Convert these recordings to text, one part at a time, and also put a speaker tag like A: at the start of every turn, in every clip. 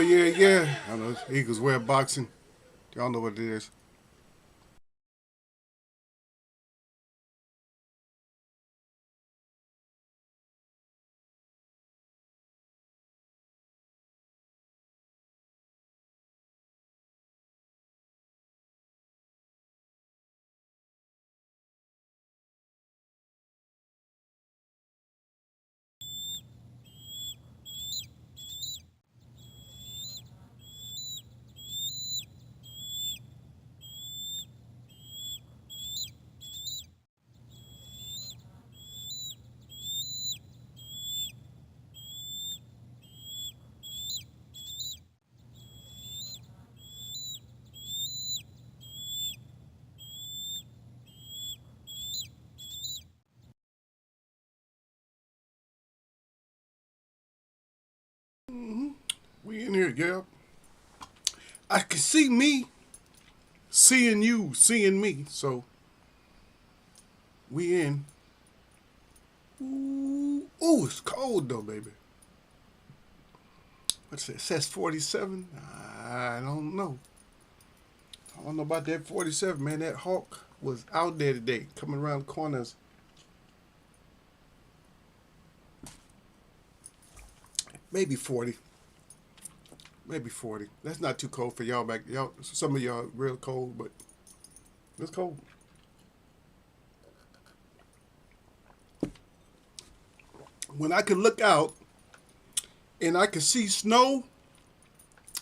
A: yeah. I know Eagles wear boxing. Y'all know what it is. We in here, yeah. I can see me seeing you, seeing me. So we in. Ooh, it's cold though, baby. What's it? It says 47. I don't know. I don't know about that 47, man. That hawk was out there today, coming around corners. Maybe 40. Maybe 40. That's not too cold for y'all back. Y'all, some of y'all real cold, but it's cold. When I can look out and I can see snow,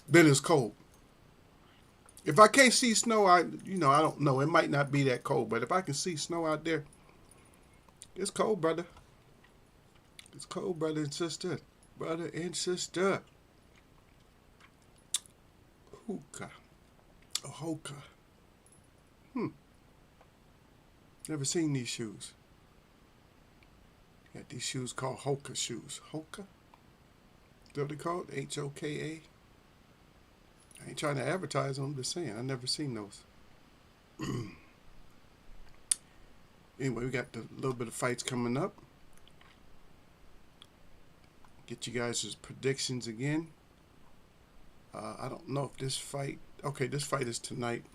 A: then it's cold. If I can't see snow, I don't know. It might not be that cold, but if I can see snow out there, it's cold, brother. It's cold, brother and sister. Brother and sister. Hookah. A hoka. Hmm. Never seen these shoes. Got these shoes called Hoka shoes. Hoka? Is that what they called? Hoka? I ain't trying to advertise them. I'm just saying. I never seen those. Anyway, we got a little bit of fights coming up. Get you guys' predictions again. I don't know if this fight. Okay, this fight is tonight.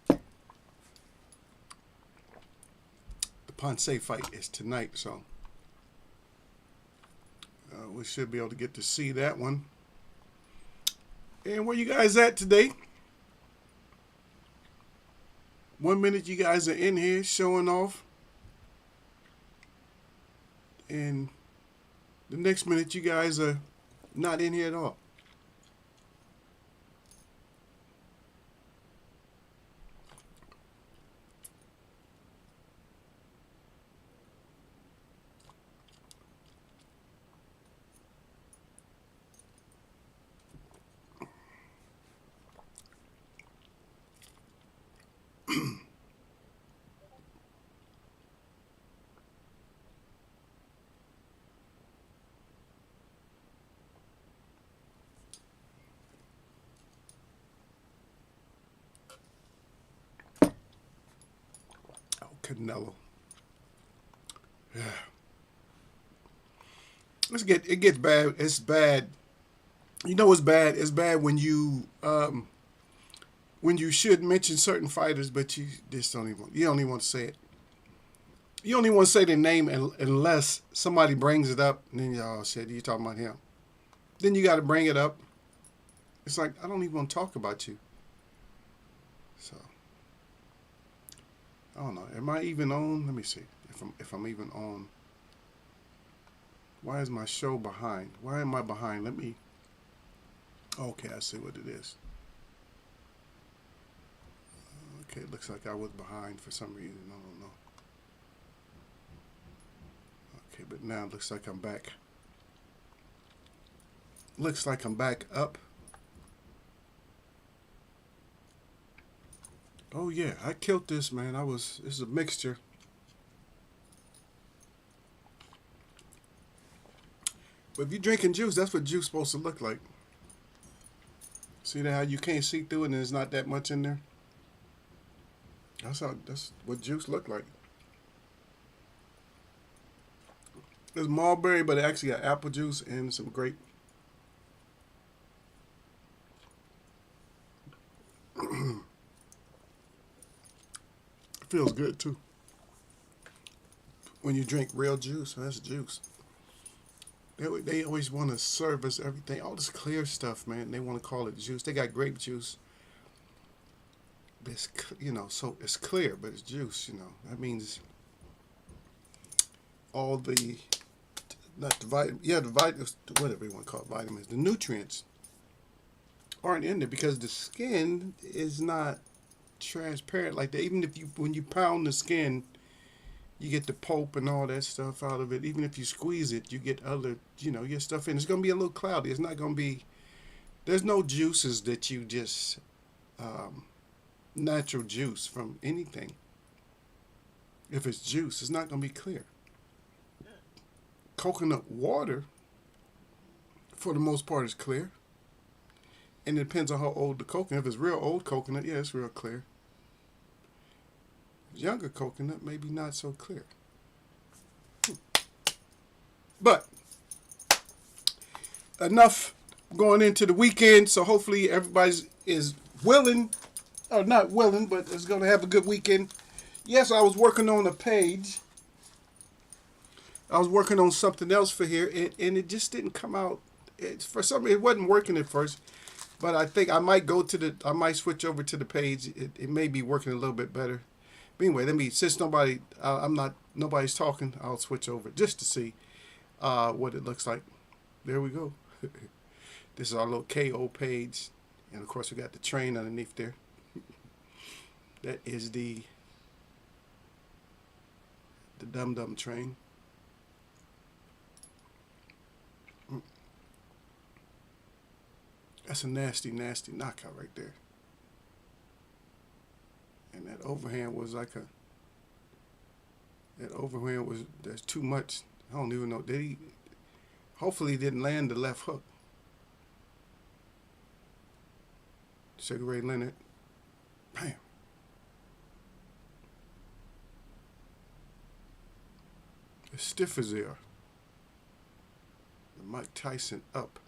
A: The Ponce fight is tonight, so we should be able to get to see that one. And where you guys at today? 1 minute you guys are in here showing off, and the next minute you guys are not in here at all. Oh, Canelo. Yeah. It gets bad. It's bad. You know it's bad. It's bad when you should mention certain fighters, but you just don't even want to say it. You don't even want to say their name unless somebody brings it up, and then y'all said you talking about him. Then you got to bring it up. It's like I don't even want to talk about you. So I don't know. Am I even on? Let me see if I'm even on. Why is my show behind? Why am I behind? Let me. Okay, I see what it is. Okay, it looks like I was behind for some reason. I don't know. Okay, but now it looks like I'm back. Looks like I'm back up. Oh yeah, I killed this, man. This is a mixture. But if you're drinking juice, that's what juice is supposed to look like. See that how you can't see through it and there's not that much in there? That's what juice look like. It's mulberry, but it actually got apple juice and some grape. It feels good too. When you drink real juice, that's juice. They always want to serve us everything, all this clear stuff, man. They want to call it juice. They got grape juice. It's so it's clear, but it's juice. That means all the not the vitamin, yeah, the vitamins, whatever you want to call it, vitamins, the nutrients aren't in there because the skin is not transparent like that. Even if when you pound the skin, you get the pulp and all that stuff out of it. Even if you squeeze it, you get other, you get stuff in. It's gonna be a little cloudy. It's not gonna be. There's no juices that you just natural juice from anything. If it's juice, it's not gonna be clear. Coconut water, for the most part, is clear. And it depends on how old the coconut. If it's real old coconut, yeah, it's real clear. Younger coconut, maybe not so clear. But enough going into the weekend. So hopefully everybody is willing, or not willing, but is going to have a good weekend. Yes, I was working on a page. I was working on something else for here, and it just didn't come out. For some reason, it wasn't working at first. But I think I might I might switch over to the page. It may be working a little bit better. But anyway, since nobody's talking, I'll switch over just to see what it looks like. There we go. This is our little KO page. And of course, we got the train underneath there. That is the Dum Dum train. That's a nasty, nasty knockout right there. And that overhand was there's too much. I don't even know. Hopefully he didn't land the left hook. Sugar Ray Leonard. Bam. As stiff as they are. The Mike Tyson up.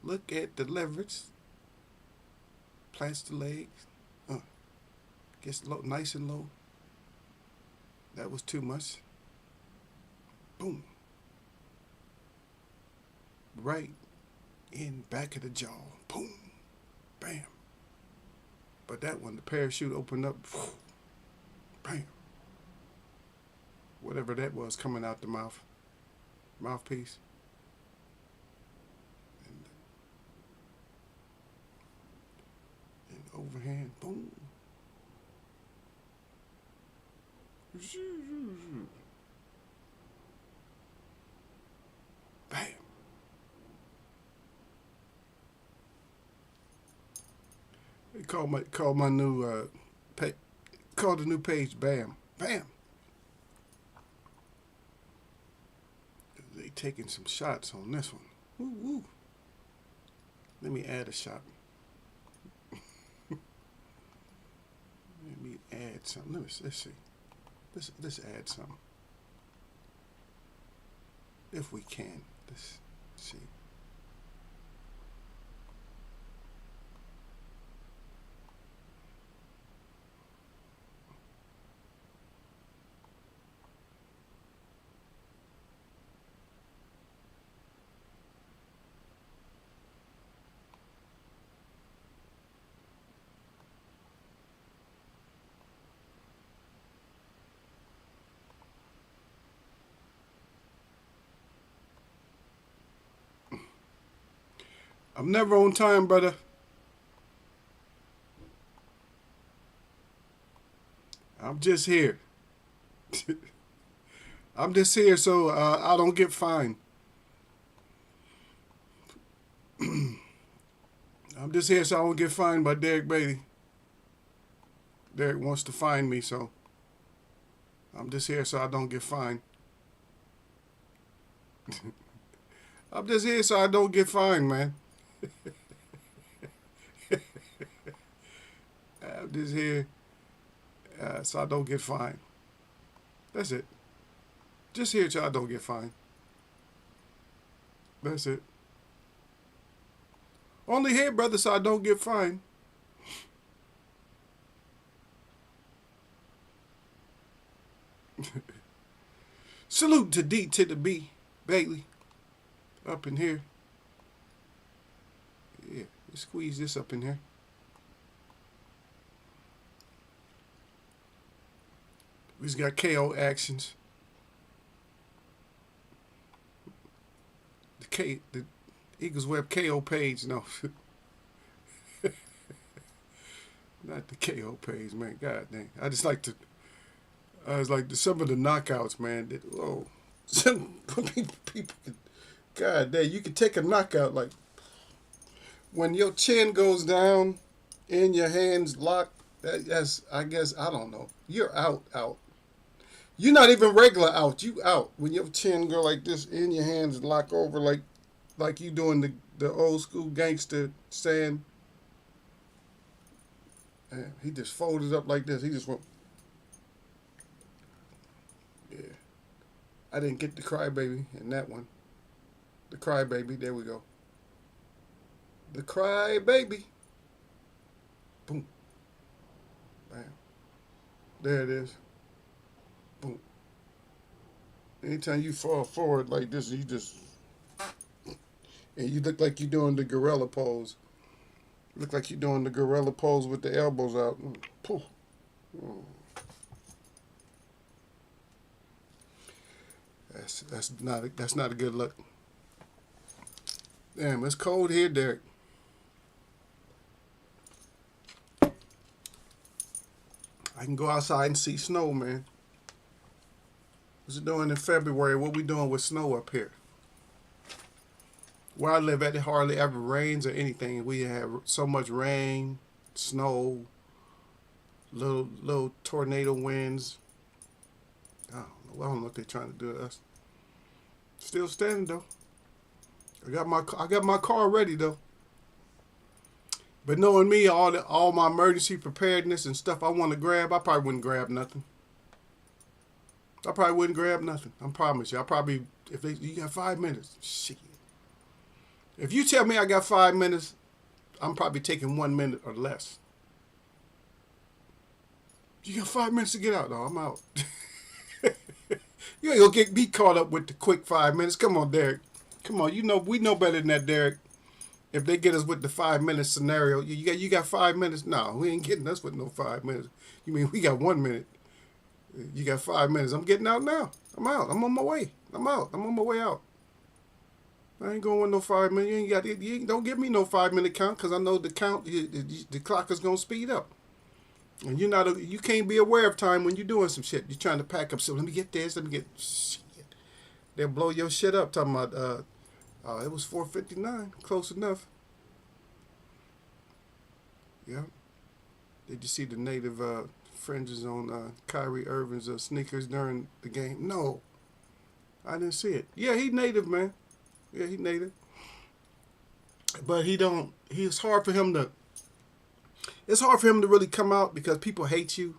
A: Look at the leverage. Plants the legs. Gets low, nice and low. That was too much. Boom. Right in back of the jaw. Boom. Bam. But that one, the parachute opened up. Bam. Whatever that was coming out the mouthpiece. And overhand. Boom. Bam. They call my new call the new page Bam. Bam. They taking some shots on this one. Woo woo. Let me add a shot. Let me add something. Let's see. Let's add something. If we can. Let's see. I'm never on time, brother. I'm just here. I'm just here so I don't get fined. I'm just here so I won't get fined by Derek Beatty. Derek wants to fine me, so I'm just here so I don't get fined. I'm just here so I don't get fined, man. I'm just here so I don't get fined. That's it. Just here so I don't get fined. That's it. Only here, brother, so I don't get fined. Salute to D to the B, Bailey, up in here. Yeah, squeeze this up in here. We just got KO actions. The Eagles Web KO page, no. Not the KO page, man. God dang. I was like some of the knockouts, man. That, oh, some people can, God dang, you can take a knockout like when your chin goes down and your hands lock. That's, I guess, I don't know. You're out. You're not even regular out. You out when your chin go like this and your hands lock over like you doing the old school gangster saying. Man, he just folded up like this. He just went. Yeah. I didn't get the crybaby in that one. The crybaby. There we go. The crybaby. Boom. Bam. There it is. Boom. Anytime you fall forward like this, you just. And you look like you're doing the gorilla pose. Look like you're doing the gorilla pose with the elbows out. Poof. That's not a good look. Damn, it's cold here, Derek. I can go outside and see snow, man. What's it doing in February? What we doing with snow up here? Where I live at, it hardly ever rains or anything. We have so much rain, snow, little tornado winds. I don't know what they're trying to do to us. Still standing though. I got my car ready though. But knowing me, all my emergency preparedness and stuff I want to grab, I probably wouldn't grab nothing. I promise you. You got 5 minutes. Shit. If you tell me I got 5 minutes, I'm probably taking 1 minute or less. You got 5 minutes to get out, though. I'm out. You ain't gonna get me caught up with the quick 5 minutes. Come on, Derek. Come on, we know better than that, Derek. If they get us with the 5 minute scenario, you got 5 minutes? No, we ain't getting us with no 5 minutes. You mean we got 1 minute? You got 5 minutes. I'm getting out now. I'm out. I'm on my way. I'm out. I'm on my way out. I ain't going with no 5 minutes. Don't give me no 5 minute count because I know the clock is gonna speed up. And you can't be aware of time when you're doing some shit. You're trying to pack up. So let me get this. Let me get shit. They'll blow your shit up. Talking about it was 4:59. Close enough. Yeah. Did you see the native fringes on Kyrie Irving's sneakers during the game? No, I didn't see it. Yeah, he native, man. Yeah, he native. But it's hard for him to really come out because people hate you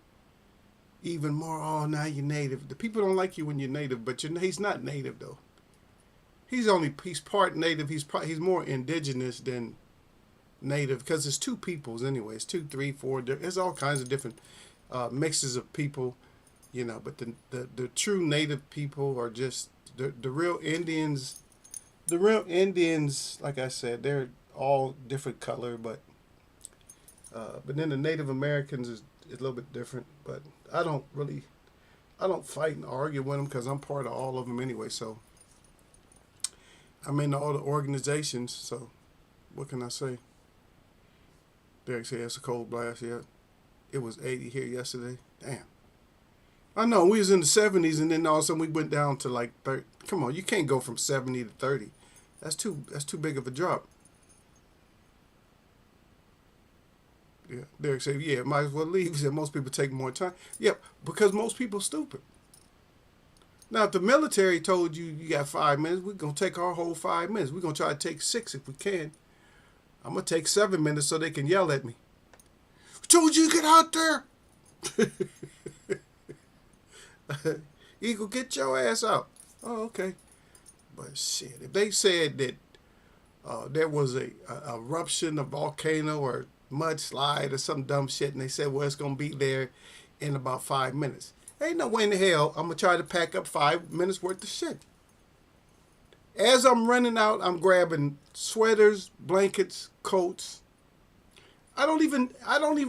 A: even more. Oh, now you're native. The people don't like you when you're native, but he's not native though. He's part native. He's more indigenous than native because it's two peoples anyway. It's 2, 3, 4. There's all kinds of different mixes of people, But the true native people are just the real Indians. The real Indians, like I said, they're all different color, but then the Native Americans is a little bit different. But I don't fight and argue with them because I'm part of all of them anyway. So I'm in all the organizations. So what can I say? Derek said it's a cold blast. Yeah, it was 80 here yesterday. Damn. I know we was in the 70s, and then all of a sudden we went down to like 30. Come on, you can't go from 70 to 30. That's too big of a drop. Yeah, Derek said, yeah, might as well leave. He said most people take more time. Yep, because most people stupid. Now, if the military told you got 5 minutes, we're gonna take our whole 5 minutes. We're gonna try to take 6 if we can. I'm gonna take 7 minutes so they can yell at me. I told you to get out there. Eagle, get your ass out. Oh, okay. But shit, if they said that there was a eruption, a volcano, or mudslide, or some dumb shit, and they said, well, it's gonna be there in about 5 minutes. Ain't no way in the hell I'm gonna try to pack up 5 minutes worth of shit. As I'm running out, I'm grabbing sweaters, blankets, coats. I don't even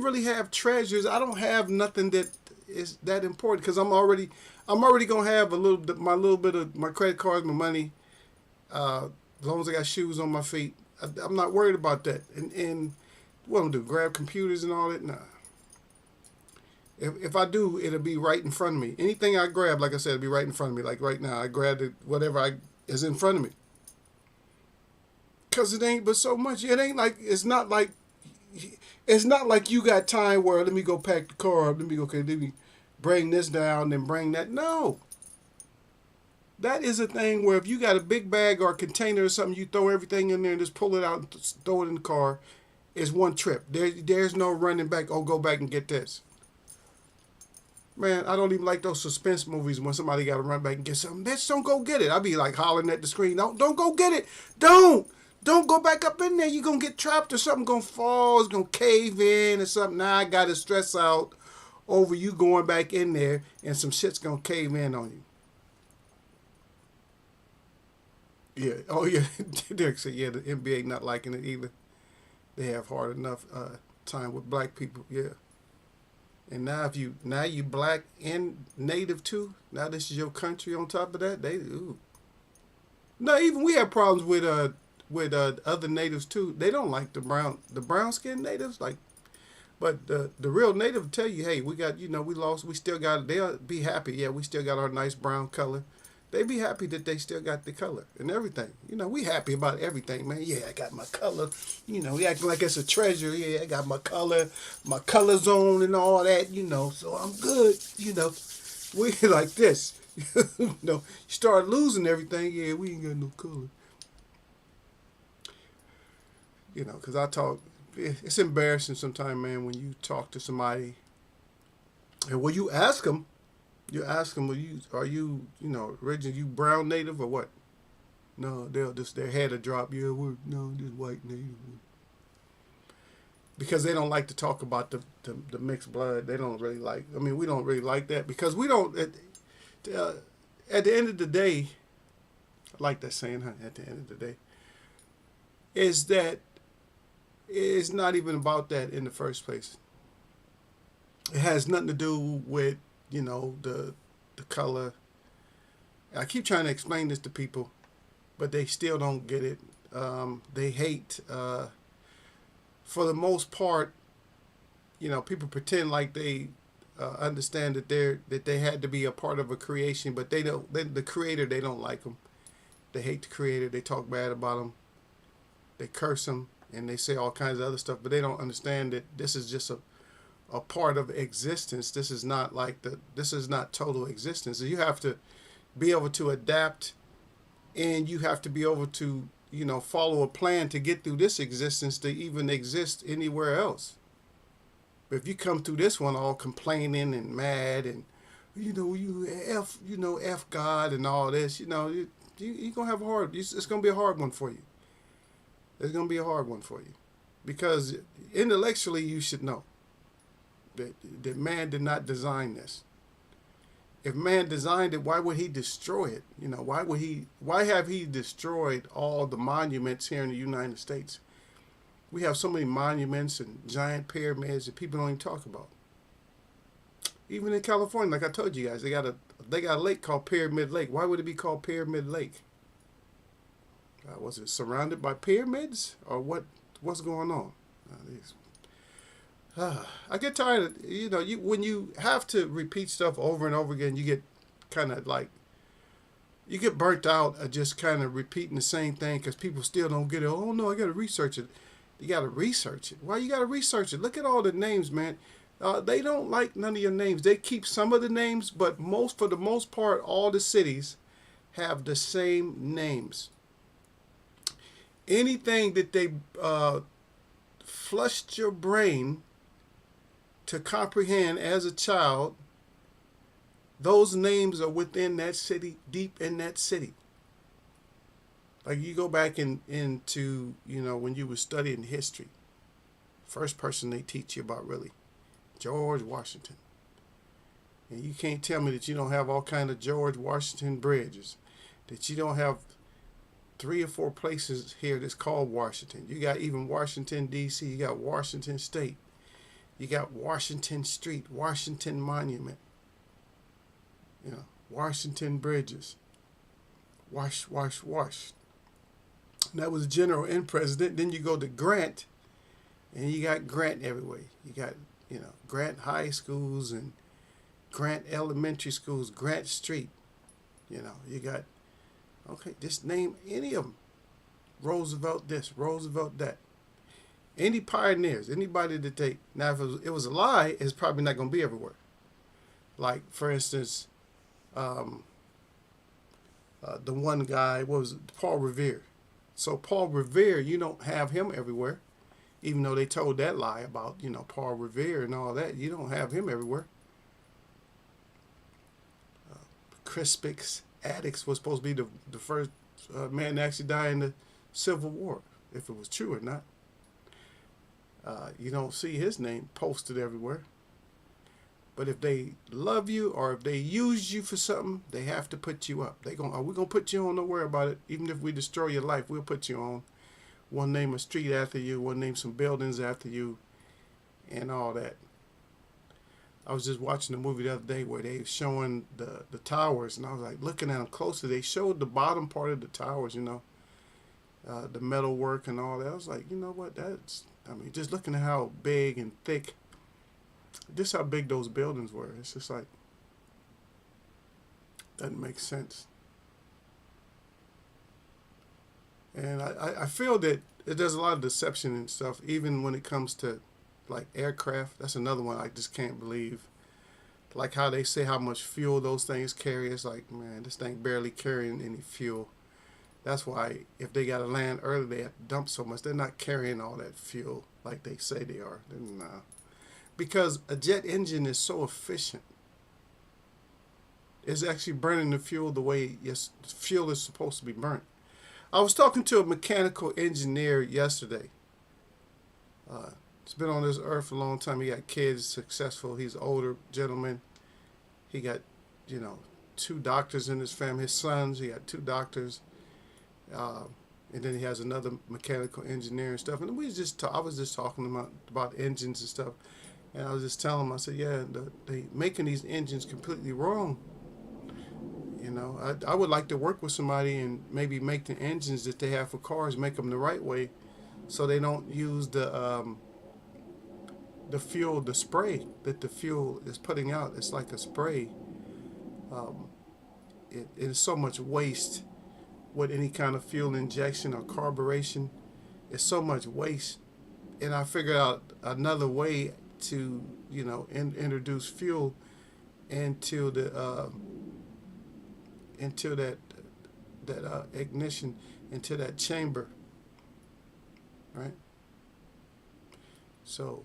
A: really have treasures. I don't have nothing that is that important because I'm already gonna have my little bit of my credit cards, my money. As long as I got shoes on my feet, I'm not worried about that. And what I'm gonna do? Grab computers and all that? Nah. If I do, it'll be right in front of me. Anything I grab, like I said, it'll be right in front of me. Like right now, I grabbed it, whatever is in front of me. Cause it ain't but so much. It ain't like it's not like you got time where let me go pack the car up. Let me bring this down and bring that. No, that is a thing where if you got a big bag or a container or something, you throw everything in there and just pull it out and throw it in the car. It's one trip. There's no running back. Oh, go back and get this. Man, I don't even like those suspense movies when somebody got to run back and get something. Bitch, don't go get it. I be like hollering at the screen. Don't go get it. Don't go back up in there. You're going to get trapped or something going to fall. It's going to cave in or something. Now I got to stress out over you going back in there and some shit's going to cave in on you. Yeah. Oh, yeah. Derek said, yeah, the NBA not liking it either. They have hard enough time with black people. Yeah. And now you black and native too. Now this is your country on top of that. Ooh. No, even we have problems with other natives too. They don't like the brown skinned natives like, but the real native tell you, hey, we got we lost, we still got. They'll be happy. Yeah, we still got our nice brown color. They be happy that they still got the color and everything. We happy about everything, man. Yeah, I got my color. We acting like it's a treasure. Yeah, I got my color zone and all that, so I'm good, We like this. You start losing everything, yeah, we ain't got no color. Because it's embarrassing sometimes, man, when you talk to somebody and when you ask them, are you originally you brown native or what? No, they'll just their head will drop. Yeah, just white native. Because they don't like to talk about the mixed blood. They don't really like. I mean, we don't really like that because we don't. At the end of the day, I like that saying. Huh? At the end of the day, is that it's not even about that in the first place. It has nothing to do with the color. I keep trying to explain this to people, but they still don't get it. They hate. For the most part, people pretend like they understand that they had to be a part of a creation, but they don't. The creator, they don't like them. They hate the creator. They talk bad about him. They curse him, and they say all kinds of other stuff. But they don't understand that this is just a part of existence. This is not total existence. So you have to be able to adapt, and you have to be able to follow a plan to get through this existence to even exist anywhere else. But if you come through this one all complaining and mad and you F God and all this, you're gonna have it's gonna be a hard one for you. It's gonna be a hard one for you. Because intellectually you should know that man did not design this. If man designed it, why would he destroy it? Why have he destroyed all the monuments here in the United States? We have so many monuments and giant pyramids that people don't even talk about. Even in California, like I told you guys, they got a lake called Pyramid Lake. Why would it be called Pyramid Lake? Was it surrounded by pyramids or what's going on? I get tired of, when you have to repeat stuff over and over again, you get kind of like, you get burnt out of just kind of repeating the same thing because people still don't get it. Oh, no, I got to research it. You got to research it. Why you got to research it? Look at all the names, man. They don't like none of your names. They keep some of the names, but for the most part, all the cities have the same names. Anything that they flushed your brain to comprehend as a child, those names are within that city, deep in that city. Like you go back into when you were studying history, first person they teach you about really, George Washington. And you can't tell me that you don't have all kind of George Washington bridges, that you don't have 3 or 4 places here that's called Washington. You got even Washington D.C. You got Washington State. You got Washington Street, Washington Monument. Washington Bridges. Wash, wash, wash. And that was general and president. Then you go to Grant, and you got Grant everywhere. You got Grant High Schools and Grant Elementary Schools, Grant Street. You got, okay, just name any of them. Roosevelt this, Roosevelt that. Any pioneers, anybody that they, now if it was a lie, it's probably not going to be everywhere. Like, for instance, the one guy, what was it, Paul Revere. So Paul Revere, you don't have him everywhere. Even though they told that lie about, Paul Revere and all that, you don't have him everywhere. Crispus Attucks was supposed to be the first man to actually die in the Civil War, if it was true or not. You don't see his name posted everywhere. But if they love you or if they use you for something, they have to put you up. We're going to put you on, don't worry about it. Even if we destroy your life, we'll put you on. We'll name a street after you. We'll name some buildings after you and all that. I was just watching a movie the other day where they were showing the towers, and I was like looking at them closely. They showed the bottom part of the towers, the metal work and all that. I was like, you know what, just looking at how big and thick, just how big those buildings were. It's just like, doesn't make sense. And I feel that there's a lot of deception and stuff, even when it comes to like aircraft. That's another one I just can't believe. Like how they say how much fuel those things carry. It's like, man, this thing barely carrying any fuel. That's why if they got to land early, they have to dump so much. They're not carrying all that fuel like they say they are. Nah. Because a jet engine is so efficient. It's actually burning the fuel the way fuel is supposed to be burnt. I was talking to a mechanical engineer yesterday. He's been on this earth a long time. He got kids, successful. He's an older gentleman. He got, 2 doctors in his family. His sons, he got 2 doctors. And then he has another mechanical engineer and stuff. And I was just talking about engines and stuff. And I was just telling him, I said, yeah, they making these engines completely wrong. I would like to work with somebody and maybe make the engines that they have for cars, make them the right way, so they don't use the fuel, the spray that the fuel is putting out. It's like a spray. It is so much waste with any kind of fuel injection or carburation. It's so much waste. And I figured out another way to, introduce fuel into that ignition, into that chamber, right? So,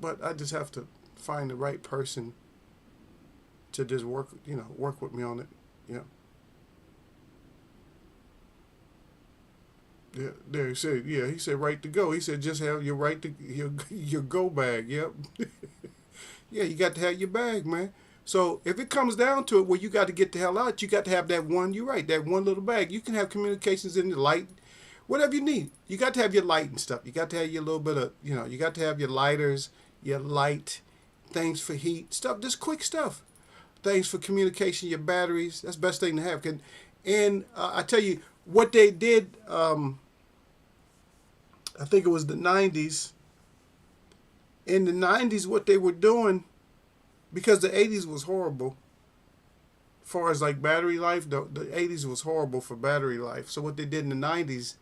A: but I just have to find the right person to just work with me on it. Yeah, there he said. Yeah, he said right to go. He said just have your right to your go bag. Yep. Yeah, you got to have your bag, man. So if it comes down to it, where you got to get the hell out, you got to have that one. You're right, that one little bag. You can have communications in the light, whatever you need. You got to have your light and stuff. You got to have your little bit of, you got to have your lighters, your light, things for heat, stuff, just quick stuff. Things for communication, your batteries. That's the best thing to have. And I tell you, what they did, I think it was the 90s. In the 90s, what they were doing, because the 80s was horrible, as far as like battery life, the 80s was horrible for battery life. So what they did in the 90s,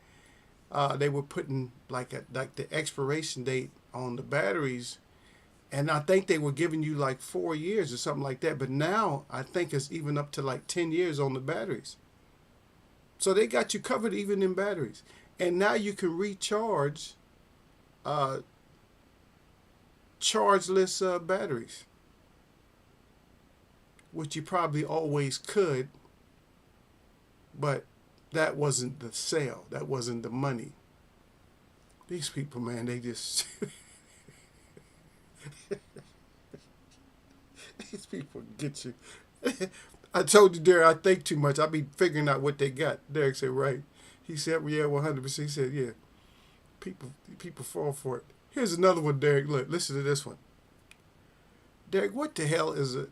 A: they were putting like the expiration date on the batteries, and I think they were giving you like 4 years or something like that. But now I think it's even up to like 10 years on the batteries. So they got you covered even in batteries. And now you can recharge chargeless batteries, which you probably always could, but that wasn't the sale. That wasn't the money. These people, man, they just these people get you. I told you, Derek, I think too much. I be figuring out what they got. Derek said, right. He said, yeah, 100%. He said, yeah. People fall for it. Here's another one, Derek. Look, listen to this one. Derek, what the hell is it?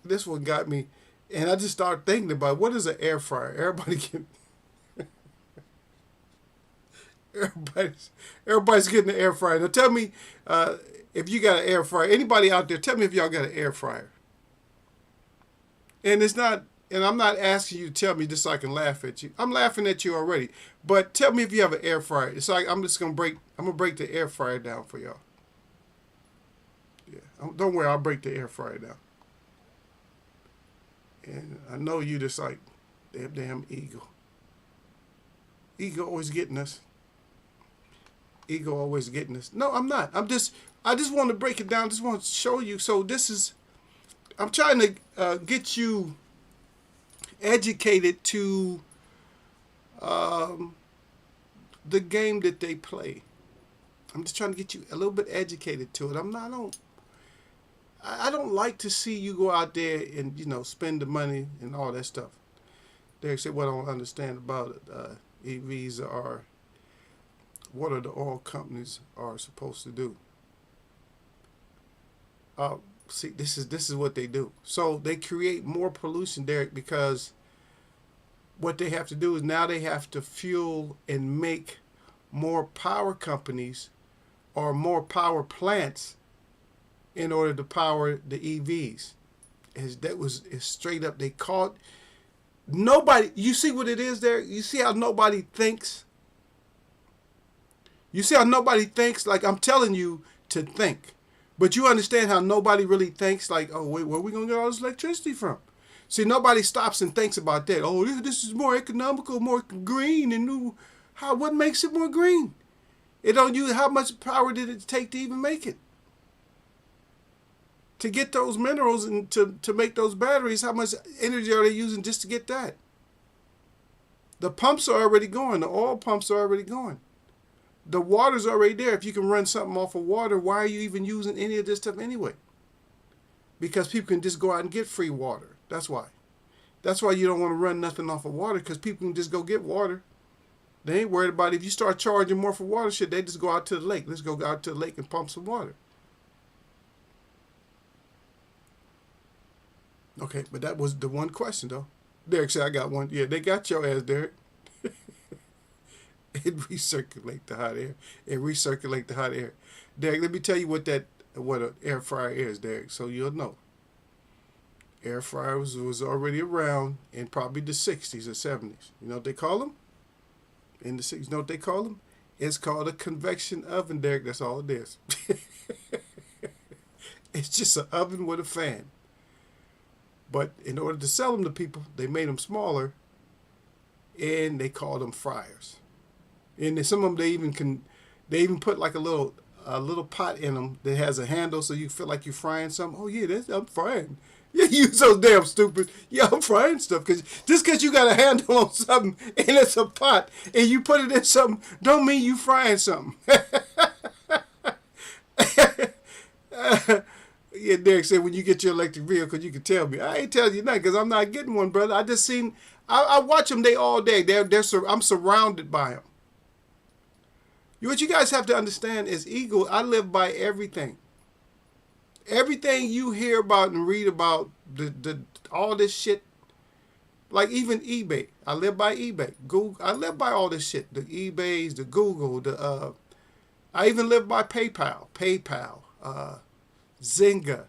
A: This one got me, and I just started thinking about what is an air fryer. Everybody's getting an air fryer. Now tell me if you got an air fryer. Anybody out there, tell me if y'all got an air fryer. And it's not, and I'm not asking you to tell me just so I can laugh at you. I'm laughing at you already. But tell me if you have an air fryer. It's like I'm gonna break the air fryer down for y'all. Yeah, don't worry, I'll break the air fryer down. And I know you just like, damn ego. Ego always getting us. Ego always getting us. No, I'm not. I just want to break it down. Just want to show you. So I'm trying to get you educated to the game that they play. I'm just trying to get you a little bit educated to it. I don't like to see you go out there and spend the money and all that stuff. They said what I don't understand about it. EVs are what are the oil companies are supposed to do. See, this is what they do. So they create more pollution, Derek, because what they have to do is now they have to fuel and make more power companies or more power plants in order to power the EVs. It's straight up. They caught nobody. You see what it is there? You see how nobody thinks? You see how nobody thinks? Like I'm telling you to think. But you understand how nobody really thinks like, oh, wait, where are we going to get all this electricity from? See, nobody stops and thinks about that. Oh, this is more economical, more green. And what makes it more green? It don't use, how much power did it take to even make it? To get those minerals and to make those batteries, how much energy are they using just to get that? The pumps are already going. The oil pumps are already going. The water's already there. If you can run something off of water, why are you even using any of this stuff anyway? Because people can just go out and get free water. That's why. That's why you don't want to run nothing off of water, because people can just go get water. They ain't worried about it. If you start charging more for water, shit, they just go out to the lake. Let's go out to the lake and pump some water. Okay, but that was the one question, though. Derek said, I got one. Yeah, they got your ass, Derek. It recirculate the hot air. Derek, let me tell you what an air fryer is, Derek, so you'll know. Air fryers was already around in probably the 60s or 70s. You know what they call them? In the 60s, you know what they call them? It's called a convection oven, Derek. That's all it is. It's just an oven with a fan. But in order to sell them to people, they made them smaller, and they called them fryers. And some of them they even put like a little pot in them that has a handle, so you feel like you're frying something. Oh yeah, I'm frying. Yeah, you so damn stupid. Yeah, I'm frying stuff just because you got a handle on something and it's a pot and you put it in something, don't mean you frying something. Yeah, Derek said when you get your electric vehicle, you can tell me. I ain't telling you nothing because I'm not getting one, brother. I just seen. I watch them all day. I'm surrounded by them. What you guys have to understand is ego. I live by everything. Everything you hear about and read about, all this shit, like even eBay. I live by eBay. Google. I live by all this shit. The eBays, the Google, I even live by PayPal, Zynga.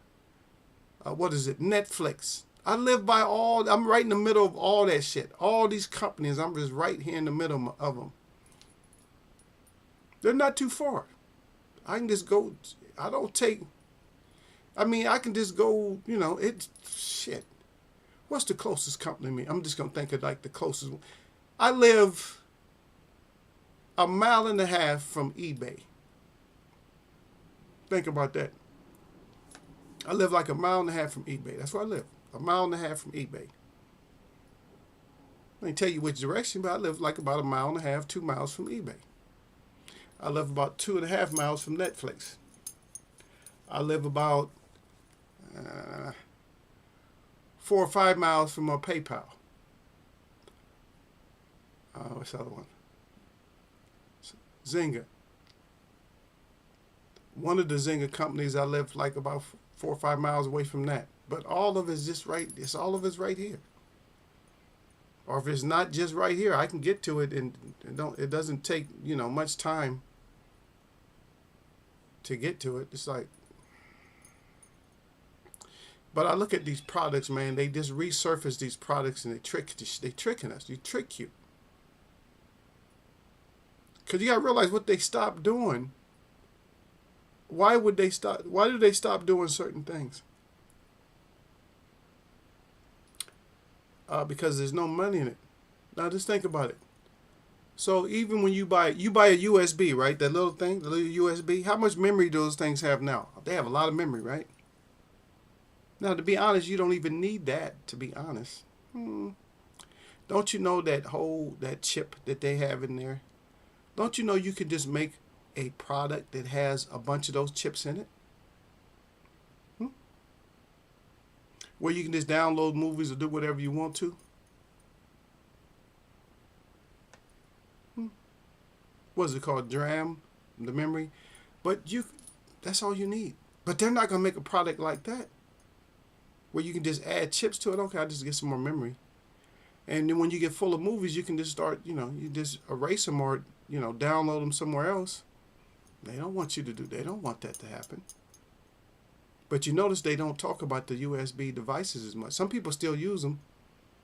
A: What is it? Netflix. I live by I'm right in the middle of all that shit. All these companies, I'm just right here in the middle of them. They're not too far. I can just go. I can just go, it's shit. What's the closest company to me? I'm just going to think of like the closest one. I live a mile and a half from eBay. Think about that. I live like a mile and a half from eBay. That's where I live. A mile and a half from eBay. I ain't tell you which direction, but I live like about a mile and a half, 2 miles from eBay. I live about 2.5 miles from Netflix. I live about uh, 4 or 5 miles from PayPal. What's the other one? Zynga. One of the Zynga companies, I live like about 4 or 5 miles away from that. But all of it's just right. It's all of it's right here. Or if it's not just right here, I can get to it, and it doesn't take much time to get to it. It's like, but I look at these products, man. They just resurface these products and they tricking us. They trick you. Because you gotta realize what they stopped doing. Why would they stop? Why do they stop doing certain things? Because there's no money in it. Now just think about it. So even when you buy a USB, right? That little thing, the little USB. How much memory do those things have now? They have a lot of memory, right? Now, to be honest, you don't even need that. To be honest, don't you know that chip that they have in there? Don't you know you could just make a product that has a bunch of those chips in it? Where you can just download movies or do whatever you want to? What is it called? DRAM, the memory. But that's all you need. But they're not going to make a product like that, where you can just add chips to it. Okay, I'll just get some more memory. And then when you get full of movies, you can just start, you just erase them or, download them somewhere else. They don't want you to do. They don't want that to happen. But you notice they don't talk about the USB devices as much. Some people still use them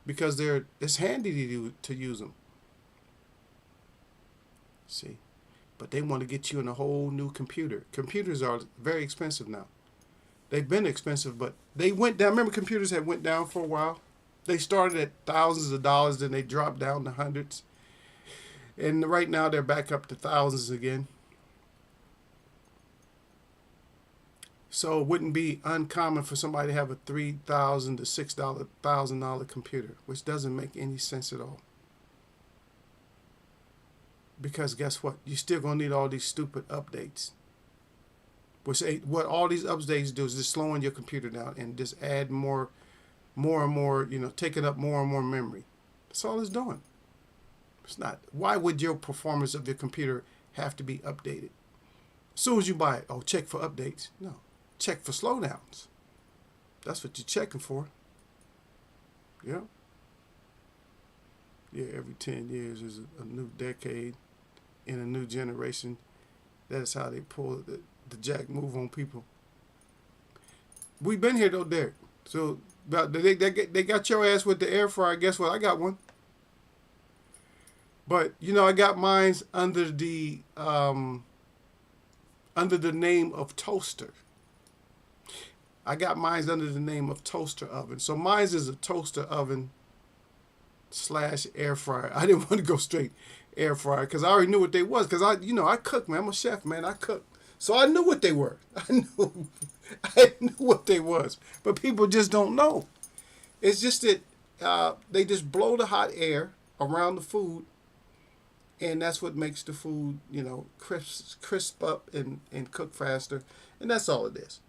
A: because it's handy to use them. See, but they want to get you in a whole new computer. Computers are very expensive now. They've been expensive, but they went down. Remember, computers had went down for a while. They started at thousands of dollars, then they dropped down to hundreds. And right now they're back up to thousands again. So it wouldn't be uncommon for somebody to have a $3,000 to $6,000 computer, which doesn't make any sense at all. Because guess what? You're still going to need all these stupid updates. What all these updates do is just slowing your computer down and just add more and more, taking up more and more memory. That's all it's doing. It's not. Why would your performance of your computer have to be updated? As soon as you buy it, check for updates. No. Check for slowdowns. That's what you're checking for. Yeah. Yeah, every 10 years is a new decade in a new generation. That's how they pull the jack move on people. We've been here though, Derek. So they got your ass with the air fryer. Guess what? I got one. But I got mine under the name of toaster. I got mine under the name of toaster oven. So mine is a toaster oven / air fryer. I didn't want to go straight air fryer because I already knew what they was. Because I cook, man. I'm a chef, man. I cook. So I knew what they were. I knew what they was. But people just don't know. It's just that they just blow the hot air around the food, and that's what makes the food, crisp up and cook faster. And that's all it is.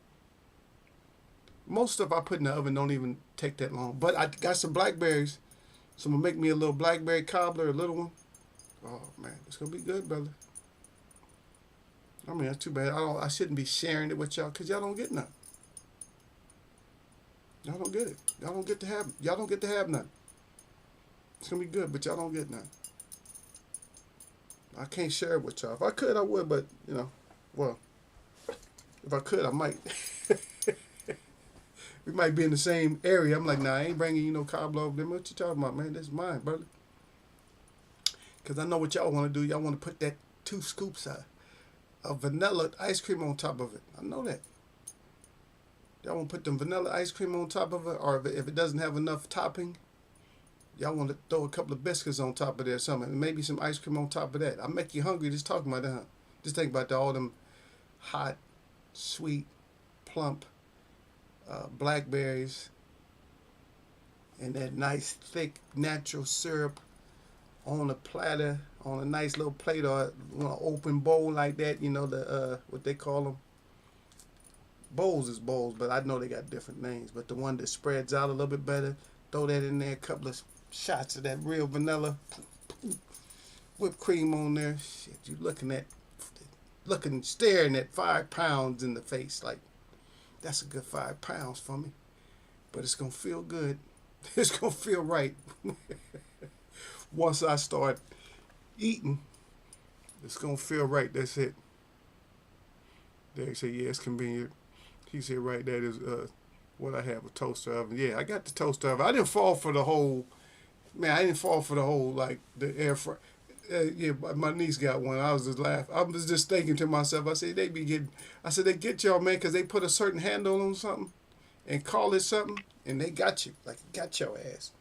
A: Most stuff I put in the oven don't even take that long. But I got some blackberries, so I'm going to make me a little blackberry cobbler, a little one. Oh, man, it's going to be good, brother. I mean, that's too bad. I shouldn't be sharing it with y'all because y'all don't get nothing. Y'all don't get it. Y'all don't get to have nothing. It's going to be good, but y'all don't get nothing. I can't share it with y'all. If I could, I would, but, well, if I could, I might. We might be in the same area. I'm like, nah, I ain't bringing you no cobbler over there. What you talking about, man? That's mine, brother. Because I know what y'all want to do. Y'all want to put that 2 scoops of vanilla ice cream on top of it. I know that. Y'all want to put them vanilla ice cream on top of it, or if it doesn't have enough topping, y'all want to throw a couple of biscuits on top of there or something, and maybe some ice cream on top of that. I make you hungry just talking about that. Just think about all them hot, sweet, plump blackberries, and that nice thick natural syrup on a platter, on a nice little plate or an open bowl like that. You know the what they call them. Bowls is bowls, but I know they got different names. But the one that spreads out a little bit better, throw that in there. A couple of shots of that real vanilla, whipped cream on there. Shit, you staring at 5 pounds in the face like that's a good 5 pounds for me. But it's gonna feel good. It's gonna feel right. Once I start eating, it's gonna feel right. That's it. They say, yeah, it's convenient. He said, right, that is what I have, a toaster oven. Yeah, I got the toaster oven. I didn't fall for the whole, man, I didn't fall for the whole, like, the air fryer. Yeah, my niece got one. I was just laughing. I was just thinking to myself, I said, they get y'all, man, because they put a certain handle on something and call it something, and they got you. Like, got your ass.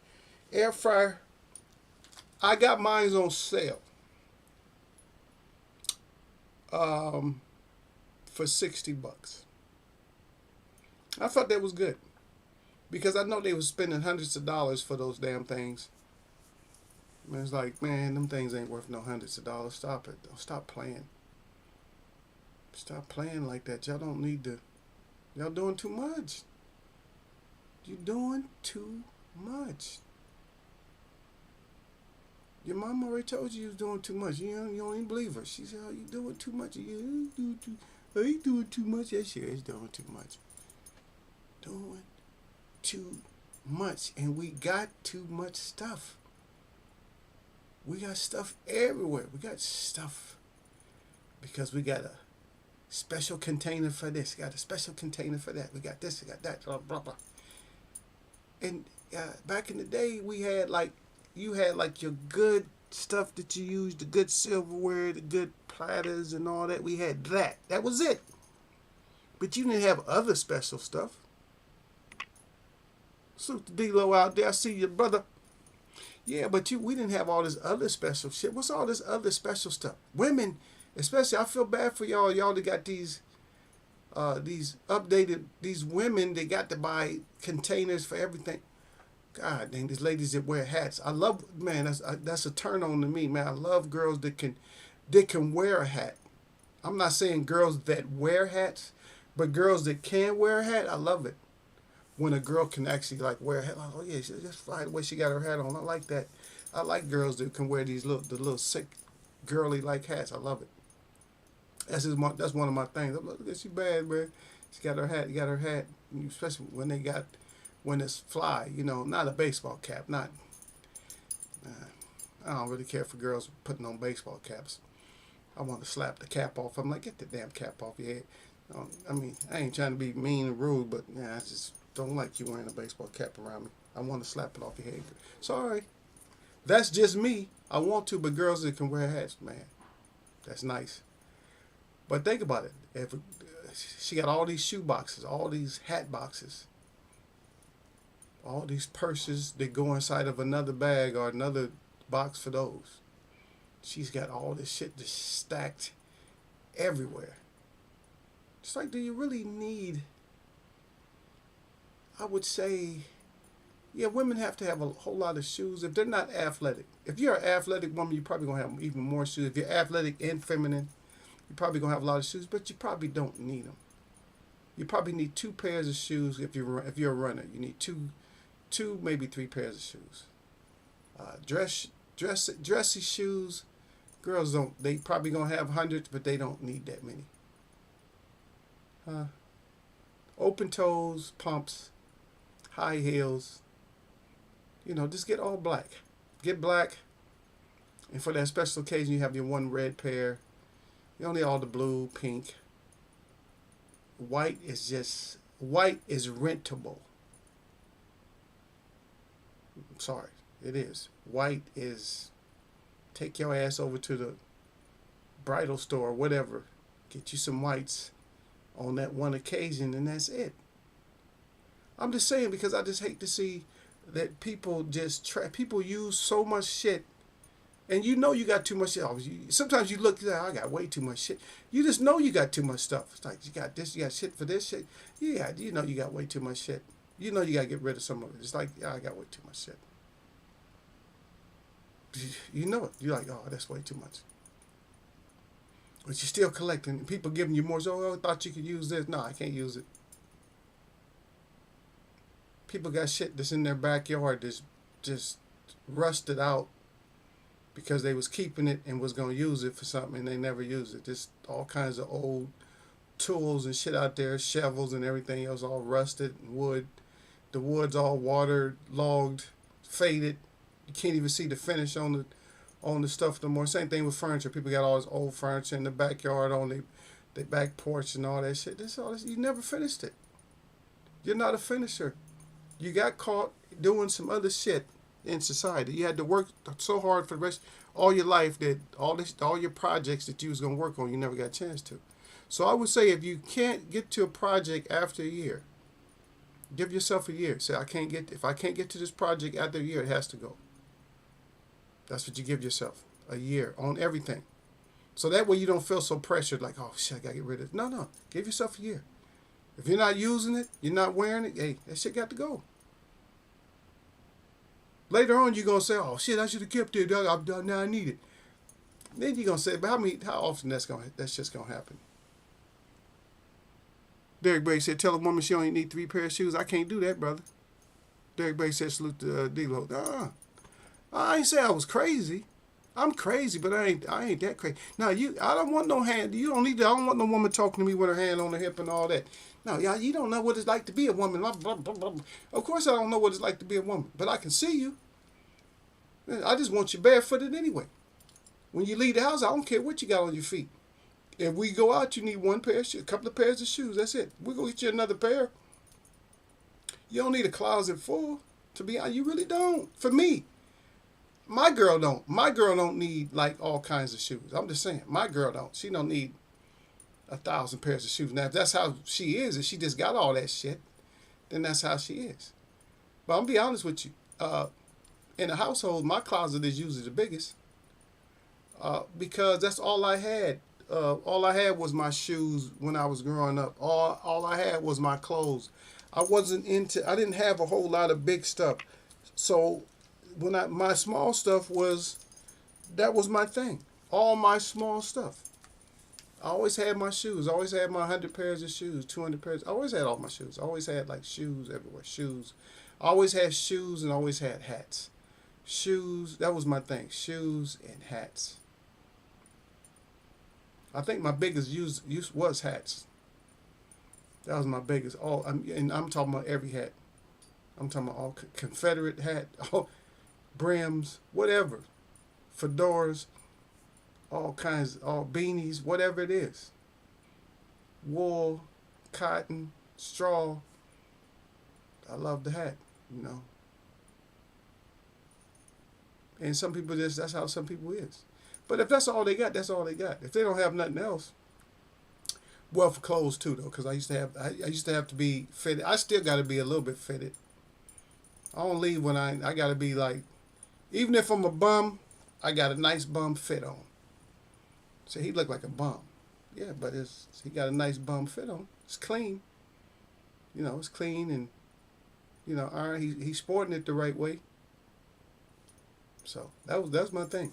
A: Air fryer, I got mine on sale. For $60. I thought that was good because I know they was spending hundreds of dollars for those damn things. And it's like, man, them things ain't worth no hundreds of dollars. Stop it. Stop playing. Stop playing like that. Y'all don't need to. Y'all doing too much. You doing too much. Your mom already told you was doing too much. You don't even believe her. She said, oh, you doing too much. You doing too I ain't doing too much. That shit is doing too much. Doing too much. And we got too much stuff. We got stuff everywhere. We got stuff because we got a special container for this. Got a special container for that. We got this. We got that. Blah, blah, blah. And back in the day, you had like your good stuff that you used, the good silverware, the good platters and all that. We had that. That was it. But you didn't have other special stuff. Salute the D-Lo out there. I see you, brother. Yeah, but we didn't have all this other special shit. What's all this other special stuff? Women, especially, I feel bad for y'all. Y'all that got these women, they got to buy containers for everything. God dang, these ladies that wear hats. I love, man, that's a turn on to me, man. I love girls that can wear a hat. I'm not saying girls that wear hats, but girls that can wear a hat, I love it. When a girl can actually like wear a hat, like, oh yeah, just fly the way she got her hat on. I like that. I like girls that can wear the little sick, girly like hats. I love it. That's one of my things. I'm like, look at she bad, man. She got her hat. You got her hat, especially when it's fly. You know, not a baseball cap. Not. I don't really care for girls putting on baseball caps. I want to slap the cap off. I'm like, get the damn cap off your head. I mean, I ain't trying to be mean and rude, but yeah, I just don't like you wearing a baseball cap around me. I want to slap it off your head. Sorry. That's just me. I want to, but girls that can wear hats, man, that's nice. But think about it. If she got all these shoe boxes, all these hat boxes, all these purses that go inside of another bag or another box for those. She's got all this shit just stacked everywhere. It's like, do you really need... I would say, yeah, women have to have a whole lot of shoes if they're not athletic. If you're an athletic woman, you're probably going to have even more shoes. If you're athletic and feminine, you're probably going to have a lot of shoes, but you probably don't need them. You probably need 2 pairs of shoes if you're a runner. You need two, maybe 3 pairs of shoes. Dressy shoes, girls don't. They probably going to have hundreds, but they don't need that many. Open toes, pumps, high heels. You know, just get all black. Get black. And for that special occasion, you have your one red pair. You don't need all the blue, pink. White is rentable. I'm sorry, it is. White is, take your ass over to the bridal store or whatever. Get you some whites on that one occasion, and that's it. I'm just saying because I just hate to see that people people use so much shit, and you know you got too much shit. Sometimes you look, I got way too much shit. You just know you got too much stuff. It's like you got this, you got shit for this shit. Yeah, you know you got way too much shit. You know you gotta get rid of some of it. It's like, yeah, I got way too much shit. You know it. You're like, oh, that's way too much. But you're still collecting. People giving you more. So, oh, I thought you could use this. No, I can't use it. People got shit that's in their backyard that's just rusted out because they was keeping it and was gonna use it for something and they never used it. Just all kinds of old tools and shit out there, shovels and everything else, all rusted and wood. The wood's all waterlogged, faded. You can't even see the finish on the stuff no more. Same thing with furniture. People got all this old furniture in the backyard on their back porch and all that shit. This all this, you never finished it. You're not a finisher. You got caught doing some other shit in society. You had to work so hard for the rest all your life that all your projects that you was gonna work on, you never got a chance to. So I would say if you can't get to a project after a year, give yourself a year. Say if I can't get to this project after a year, it has to go. That's what you give yourself, a year on everything. So that way you don't feel so pressured like, oh shit, I gotta get rid of it. No. Give yourself a year. If you're not using it, you're not wearing it, hey, that shit got to go. Later on you're gonna say, oh shit, I should have kept it. Now I need it. Then you're gonna say, but how often that's just gonna happen? Derek Bay said, tell a woman she only need 3 pairs of shoes. I can't do that, brother. Derek Bay said, salute to D-Lo. I ain't say I was crazy. I'm crazy, but I ain't that crazy. Now I don't want no hand. You don't need that. I don't want no woman talking to me with her hand on her hip and all that. No, y'all, you don't know what it's like to be a woman. Blah, blah, blah, blah. Of course I don't know what it's like to be a woman, but I can see you. I just want you barefooted anyway. When you leave the house, I don't care what you got on your feet. If we go out, you need 1 pair of shoes, a couple of pairs of shoes. That's it. We'll go get you another pair. You don't need a closet full. To be honest, you really don't. For me, my girl don't. My girl don't need like all kinds of shoes. I'm just saying, my girl don't. She don't need 1,000 pairs of shoes. Now, if that's how she is, if she just got all that shit, then that's how she is. But I'm gonna be honest with you. In a household, my closet is usually the biggest because that's all I had. All I had was my shoes when I was growing up. All I had was my clothes. I didn't have a whole lot of big stuff. So my small stuff that was my thing. All my small stuff. I always had my shoes. I always had my 100 pairs of shoes, 200 pairs. I always had all my shoes. I always had like shoes everywhere. Shoes. I always had shoes and always had hats. Shoes, that was my thing. Shoes and hats. I think my biggest use was hats. That was my biggest. And I'm talking about every hat. I'm talking about all Confederate hat, all brims, whatever, fedoras, all kinds, all beanies, whatever it is. Wool, cotton, straw. I love the hat, you know. And some people that's how some people is. But if that's all they got, that's all they got. If they don't have nothing else, well, for clothes too though, because I used to have to be fitted. I still got to be a little bit fitted. I don't leave when I got to be like, even if I'm a bum, I got a nice bum fit on. So he looked like a bum. Yeah, but he got a nice bum fit on. It's clean. You know, it's clean and, you know, all right, he's sporting it the right way. So that's my thing.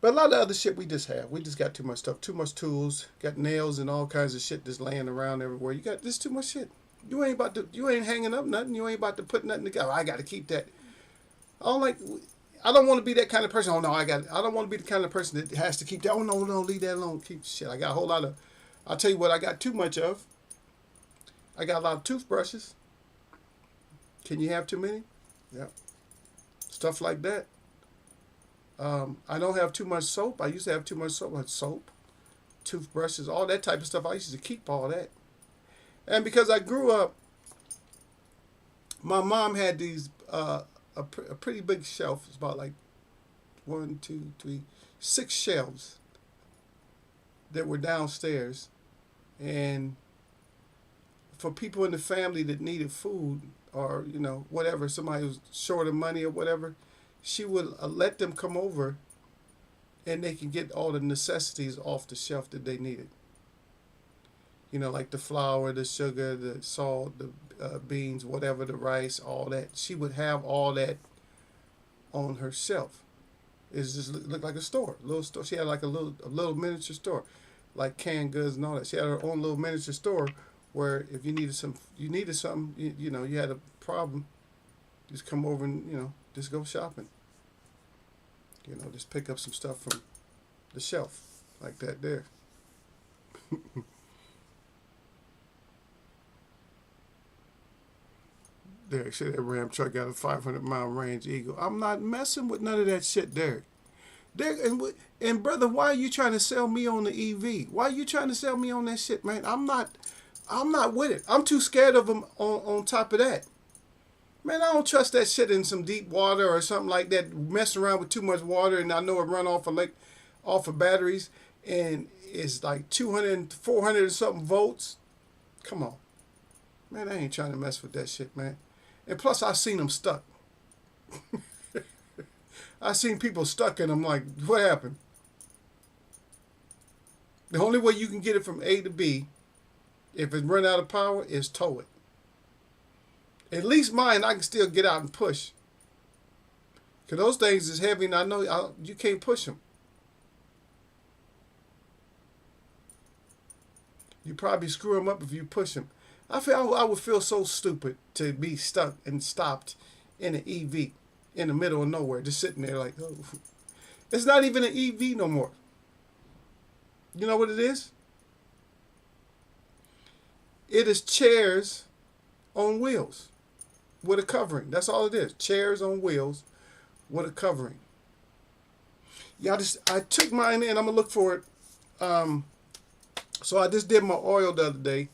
A: But a lot of other shit we just have. We just got too much stuff, too much tools, got nails and all kinds of shit just laying around everywhere. There's too much shit. You ain't hanging up nothing. You ain't about to put nothing together. I got to keep that. I don't want to be that kind of person. Oh no, I don't want to be the kind of person that has to keep that. Oh no, leave that alone. Keep shit. I got a whole lot of. I'll tell you what I got too much of. I got a lot of toothbrushes. Can you have too many? Yeah. Stuff like that. I don't have too much soap. I used to have too much soap. Like soap, toothbrushes, all that type of stuff. I used to keep all that. And because I grew up, my mom had these a pretty big shelf. It's about like 1, 2, 3, 6 shelves that were downstairs, and for people in the family that needed food or whatever, somebody was short of money or whatever, she would let them come over, and they can get all the necessities off the shelf that they needed. like the flour, the sugar, the salt, the beans, whatever, the rice, all that. She would have all that on her shelf. It just looked like a store, a little store. She had like a little miniature store, like canned goods and all that. She had her own little miniature store where if you needed something, you had a problem, just come over and just go shopping. Just pick up some stuff from the shelf like that there. Derek said that Ram truck got a 500-mile range Eagle. I'm not messing with none of that shit, Derek. Derek, and brother, why are you trying to sell me on the EV? Why are you trying to sell me on that shit, man? I'm not with it. I'm too scared of them on top of that. Man, I don't trust that shit in some deep water or something like that, messing around with too much water, and I know it run off of batteries, and it's like 200, 400 and something volts. Come on. Man, I ain't trying to mess with that shit, man. And plus, I seen them stuck. I seen people stuck in them like, what happened? The only way you can get it from A to B, if it run out of power, is tow it. At least mine, I can still get out and push. Because those things is heavy, and I know you can't push them. You probably screw them up if you push them. I would feel so stupid to be stuck and stopped in an EV in the middle of nowhere, just sitting there like, oh. It's not even an EV no more. You know what it is? It is chairs on wheels with a covering. That's all it is. Chairs on wheels with a covering. Yeah, I took mine in. I'm gonna look for it. So I just did my oil the other day,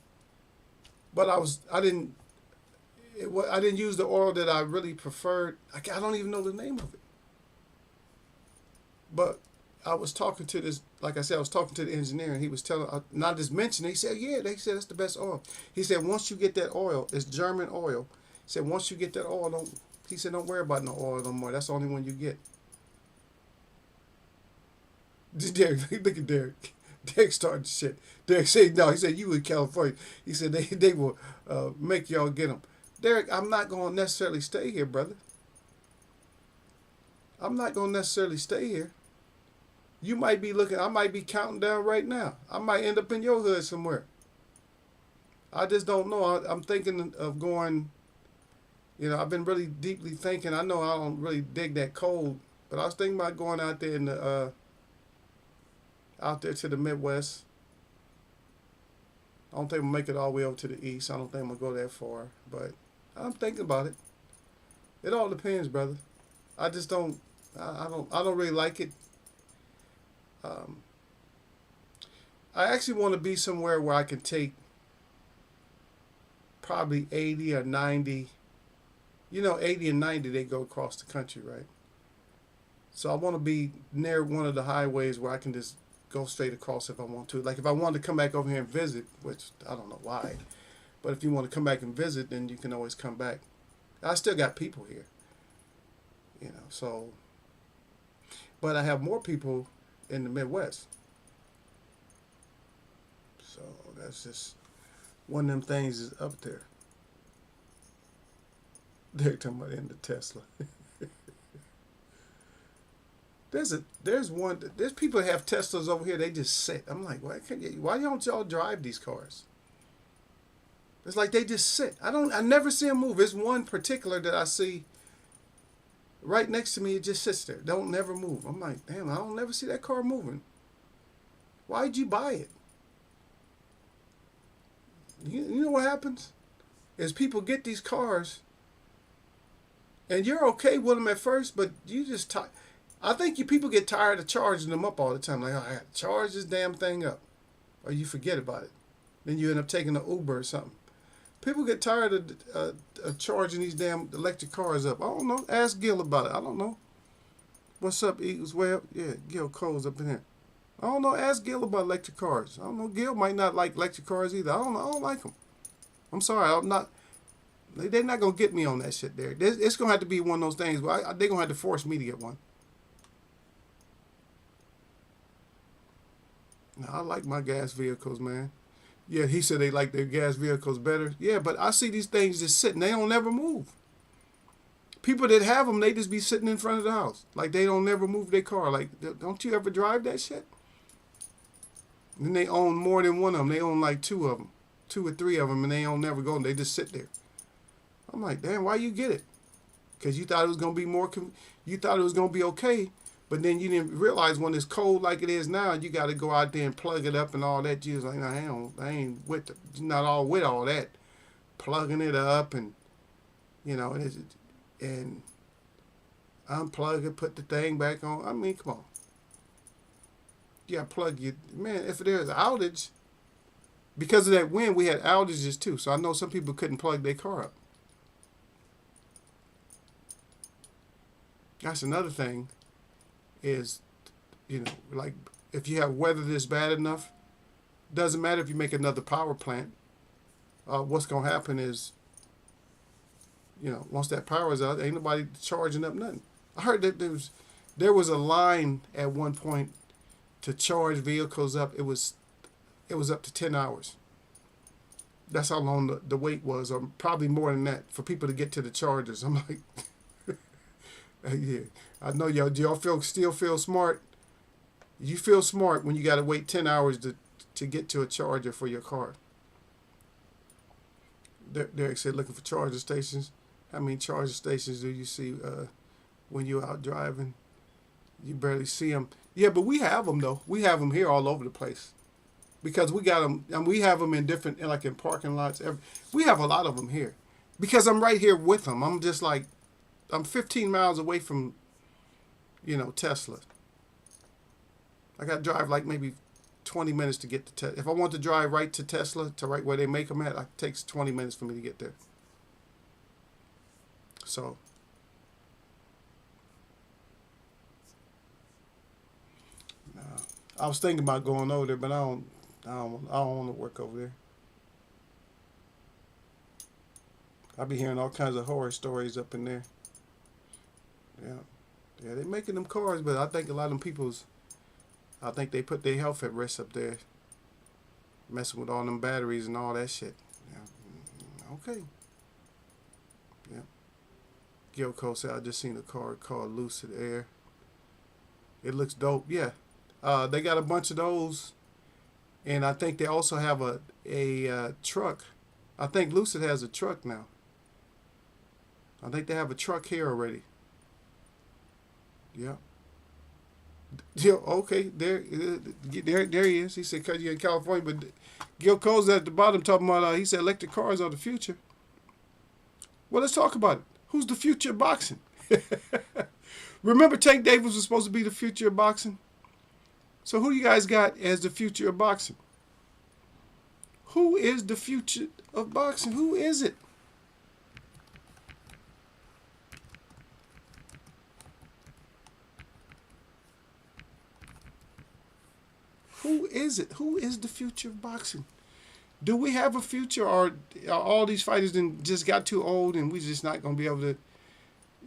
A: but I didn't use the oil that I really preferred. I don't even know the name of it. But I was talking to this, like I said, I was talking to the engineer, and he was telling, not just mentioning, he said, yeah, they said it's the best oil. He said, once you get that oil, it's German oil. He said, once you get that oil, don't worry about no oil no more. That's the only one you get. Derek, look at Derek. Derek started shit. Derek said, no, he said, you in California. He said, they will make y'all get them. Derek, I'm not going to necessarily stay here, brother. I'm not going to necessarily stay here. You might be I might be counting down right now. I might end up in your hood somewhere. I just don't know. I'm thinking of going, I've been really deeply thinking. I know I don't really dig that cold, but I was thinking about going out there out there to the Midwest. I don't think I'm gonna make it all the way over to the east. I don't think I'm gonna go that far, but I'm thinking about it. It all depends, brother. I just don't. I don't really like it. I actually want to be somewhere where I can take probably 80 or 90. 80 and 90, they go across the country, right? So I want to be near one of the highways where I can just go straight across if I want to. Like if I wanted to come back over here and visit, which I don't know why, but if you want to come back and visit, then you can always come back. I still got people here, so, but I have more people in the Midwest. So that's just one of them things is up there. They're talking about in the Tesla. There's people that have Teslas over here. They just sit. I'm like, why don't y'all drive these cars? It's like they just sit. I never see them move. There's one particular that I see right next to me. It just sits there. Don't never move. I'm like, damn, I don't never see that car moving. Why'd you buy it? You know what happens? Is people get these cars, and you're okay with them at first, but you just I think people get tired of charging them up all the time. Like, oh, I got to charge this damn thing up. Or you forget about it. Then you end up taking an Uber or something. People get tired of charging these damn electric cars up. I don't know. Ask Gil about it. I don't know. What's up, Eagles? Well, yeah, Gil Cole's up in here. I don't know. Ask Gil about electric cars. I don't know. Gil might not like electric cars either. I don't know. I don't like them. I'm sorry. I'm not. They're not going to get me on that shit there. It's going to have to be one of those things where they're going to have to force me to get one. Now, I like my gas vehicles, man. Yeah, he said they like their gas vehicles better. Yeah, but I see these things just sitting. They don't never move. People that have them, they just be sitting in front of the house. Like they don't never move their car. Like, don't you ever drive that shit? And then they own more than one of them. They own like two of them, two or three of them, and they don't never go. They just sit there. I'm like, damn, why you get it? Because you thought it was gonna be more. You thought it was gonna be okay, but then you didn't realize when it's cold like it is now, you got to go out there and plug it up and all that. You was like, nah, I ain't with not all with all that, plugging it up and and unplug it, put the thing back on. I mean, come on. You got to plug your man. If there's an outage because of that wind, we had outages too. So I know some people couldn't plug their car up. That's another thing. Is like if you have weather that's bad enough, doesn't matter if you make another power plant. What's gonna happen is, once that power is out, ain't nobody charging up nothing. I heard that there was a line at one point to charge vehicles up. It was up to 10 hours. That's how long the wait was, or probably more than that, for people to get to the chargers. I'm like, yeah, I know y'all. Do y'all still feel smart? You feel smart when you got to wait 10 hours to get to a charger for your car. Derek said, looking for charger stations. How many charger stations do you see when you're out driving? You barely see them. Yeah, but we have them though. We have them here all over the place because we got them, and we have them in different, like in parking lots. We have a lot of them here because I'm right here with them. I'm just like, I'm 15 miles away from, Tesla. I got to drive like maybe 20 minutes to get to Tesla. If I want to drive right to Tesla, to right where they make them at, it takes 20 minutes for me to get there. So, I was thinking about going over there, but I don't want to work over there. I be hearing all kinds of horror stories up in there. Yeah, yeah, they're making them cars, but I think a lot of them I think they put their health at risk up there, messing with all them batteries and all that shit. Yeah, okay. Yeah. Gilco said, I just seen a car called Lucid Air. It looks dope. Yeah. They got a bunch of those, and I think they also have a truck. I think Lucid has a truck now. I think they have a truck here already. Yeah. Yeah. Okay. There he is. He said, "Cause you're in California," but Gil Cole's at the bottom talking about. He said, "Electric cars are the future." Well, let's talk about it. Who's the future of boxing? Remember, Tank Davis was supposed to be the future of boxing. So who you guys got as the future of boxing? Who is the future of boxing? Who is it? Who is it? Who is the future of boxing? Do we have a future, or are all these fighters just got too old and we just not gonna be able to?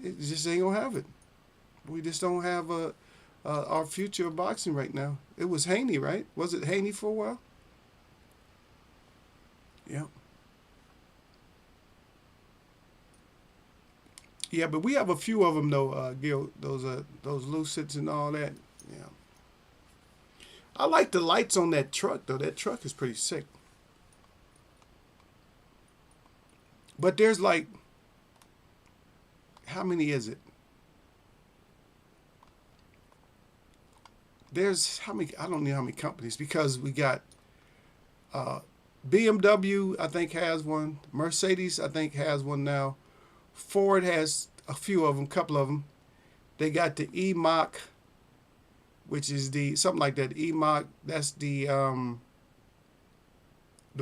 A: It just ain't gonna have it. We just don't have our future of boxing right now. It was Haney, right? Was it Haney for a while? Yeah. Yeah, but we have a few of them though, Gil. Those Lucids and all that. Yeah. I like the lights on that truck though. That truck is pretty sick. But there's like, how many is it? There's how many? I don't know how many companies, because we got BMW, I think, has one. Mercedes, I think, has one now. Ford has a few of them, couple of them. They got the E-Mach, which is something like that. E-Mach, that's the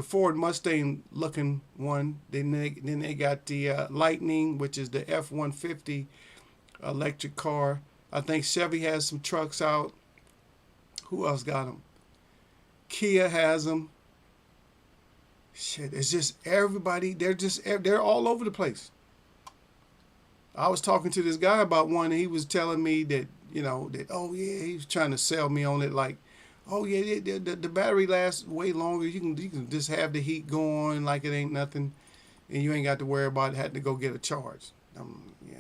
A: Ford Mustang looking one. Then they got the Lightning, which is the F-150 electric car. I think Chevy has some trucks out. Who else got them? Kia has them. Shit, it's just everybody. They're all over the place. I was talking to this guy about one, and he was telling me that, oh yeah, he was trying to sell me on it, like, Oh yeah, the battery lasts way longer. You can just have the heat going like it ain't nothing, and you ain't got to worry about having to go get a charge. Yeah,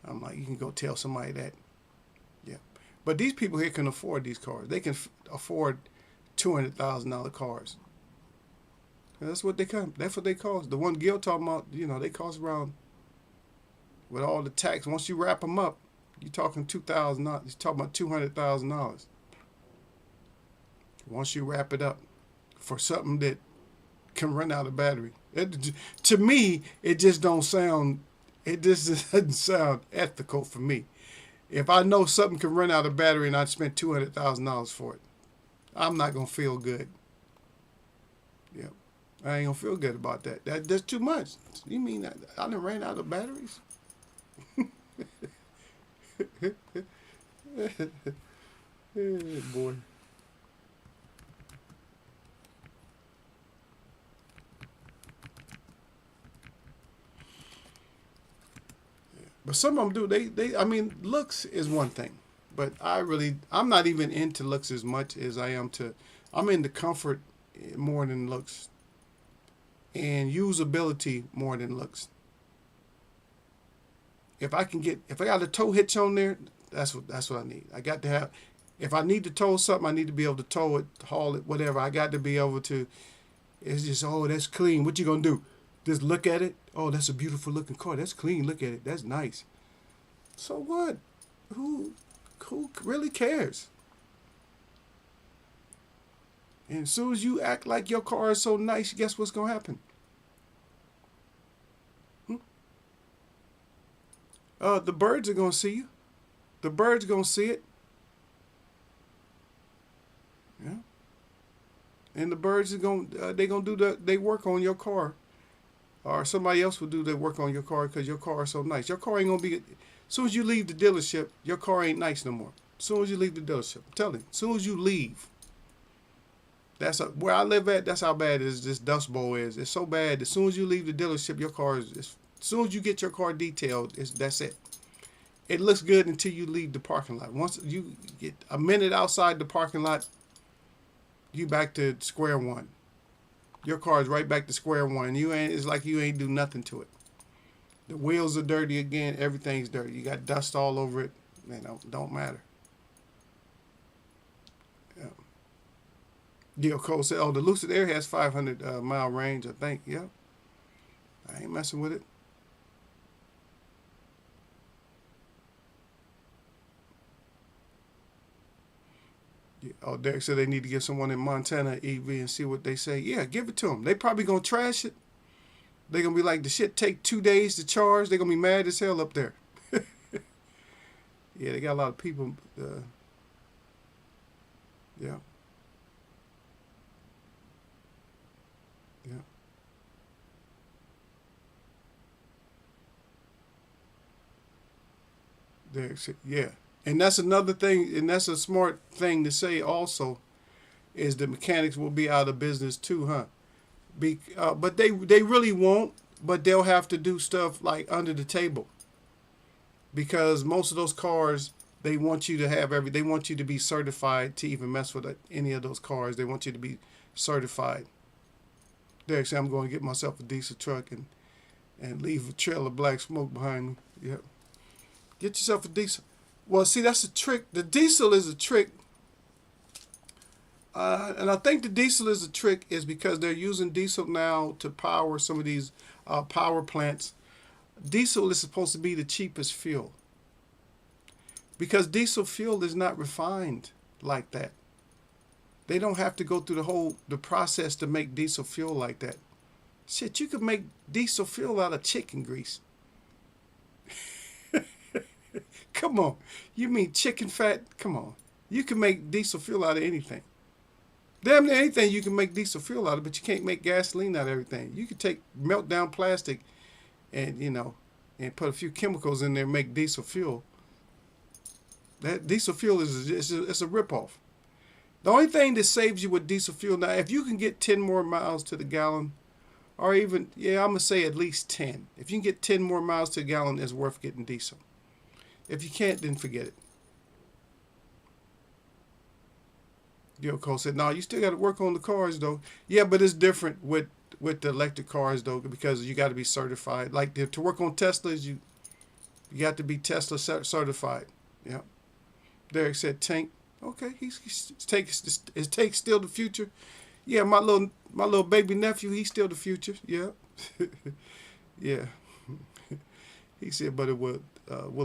A: I'm like, you can go tell somebody that. Yeah, but these people here can afford these cars. They can afford $200,000 cars. And that's what they come. That's what they cost. The one Gil talking about, they cost around with all the tax. Once you wrap them up, you're talking $2,000. You're talking about $200,000. Once you wrap it up for something that can run out of battery. To me, it just don't sound. It just doesn't sound ethical for me. If I know something can run out of battery and I spent $200,000 for it, I'm not gonna feel good. Yep, I ain't gonna feel good about that. That's too much. You mean I done ran out of batteries? Boy. But some of them do. I mean, looks is one thing, but I'm not even into looks as much as I am to. I'm into comfort more than looks, and usability more than looks. If I got a tow hitch on there, that's what I need. I got to have. If I need to tow something, I need to be able to tow it, haul it, whatever. I got to be able to. It's just, oh, that's clean. What you gonna do? Just look at it. Oh, that's a beautiful looking car. That's clean. Look at it. That's nice. So what? Who who really cares? And as soon as you act like your car is so nice, guess what's gonna happen? Hmm? The birds are gonna see you. The birds gonna see it. Yeah. And the birds are gonna do they work on your car, or somebody else will do their work on your car because your car is so nice. Your car ain't gonna be. As soon as you leave the dealership, your car ain't nice no more. As soon as you leave the dealership, I'm telling you. As soon as you leave, where I live at. That's how bad this Dust Bowl is. It's so bad. As soon as you leave the dealership, your car is. As soon as you get your car detailed, that's it. It looks good until you leave the parking lot. Once you get a minute outside the parking lot, you back to square one. Your car is right back to square one. It's like you ain't do nothing to it. The wheels are dirty again. Everything's dirty. You got dust all over it. Man, don't matter. Yeah. Gil Cole said, "Oh, the Lucid Air has 500 mile range. I think. Yeah, I ain't messing with it." Yeah. Oh, Derek said they need to give someone in Montana EV and see what they say. Yeah, give it to them. They probably gonna trash it. They gonna be like, the shit take 2 days to charge. They gonna be mad as hell up there. Yeah, they got a lot of people. Yeah, yeah. Derek said, yeah. And that's another thing, and that's a smart thing to say also, is the mechanics will be out of business too, huh? But they really won't. But they'll have to do stuff like under the table, because most of those cars, they want you to have they want you to be certified to even mess with any of those cars. They want you to be certified. Derek said, I'm going to get myself a diesel truck and leave a trail of black smoke behind me. Yep. Get yourself a diesel. Well, see, that's a trick. The diesel is a trick. And I think the diesel is a trick is because they're using diesel now to power some of these power plants. Diesel is supposed to be the cheapest fuel because diesel fuel is not refined like that. They don't have to go through the process to make diesel fuel like that. Shit, you could make diesel fuel out of chicken grease. Come on. You mean chicken fat? Come on. You can make diesel fuel out of anything. Damn near anything you can make diesel fuel out of, but you can't make gasoline out of everything. You could melt down plastic and, and put a few chemicals in there and make diesel fuel. That diesel fuel it's a ripoff. The only thing that saves you with diesel fuel now, if you can get 10 more miles to the gallon, or even, yeah, I'm going to say at least 10. If you can get 10 more miles to the gallon, it's worth getting diesel. If you can't, then forget it. Yoko said, "No, you still got to work on the cars, though." Yeah, but it's different with the electric cars, though, because you got to be certified. Like to work on Teslas, you got to be Tesla certified. Yeah. Derek said, "Tank." Okay, he's Tank. Is Tank still the future? Yeah, my little baby nephew, he's still the future. Yeah, yeah. He said, but will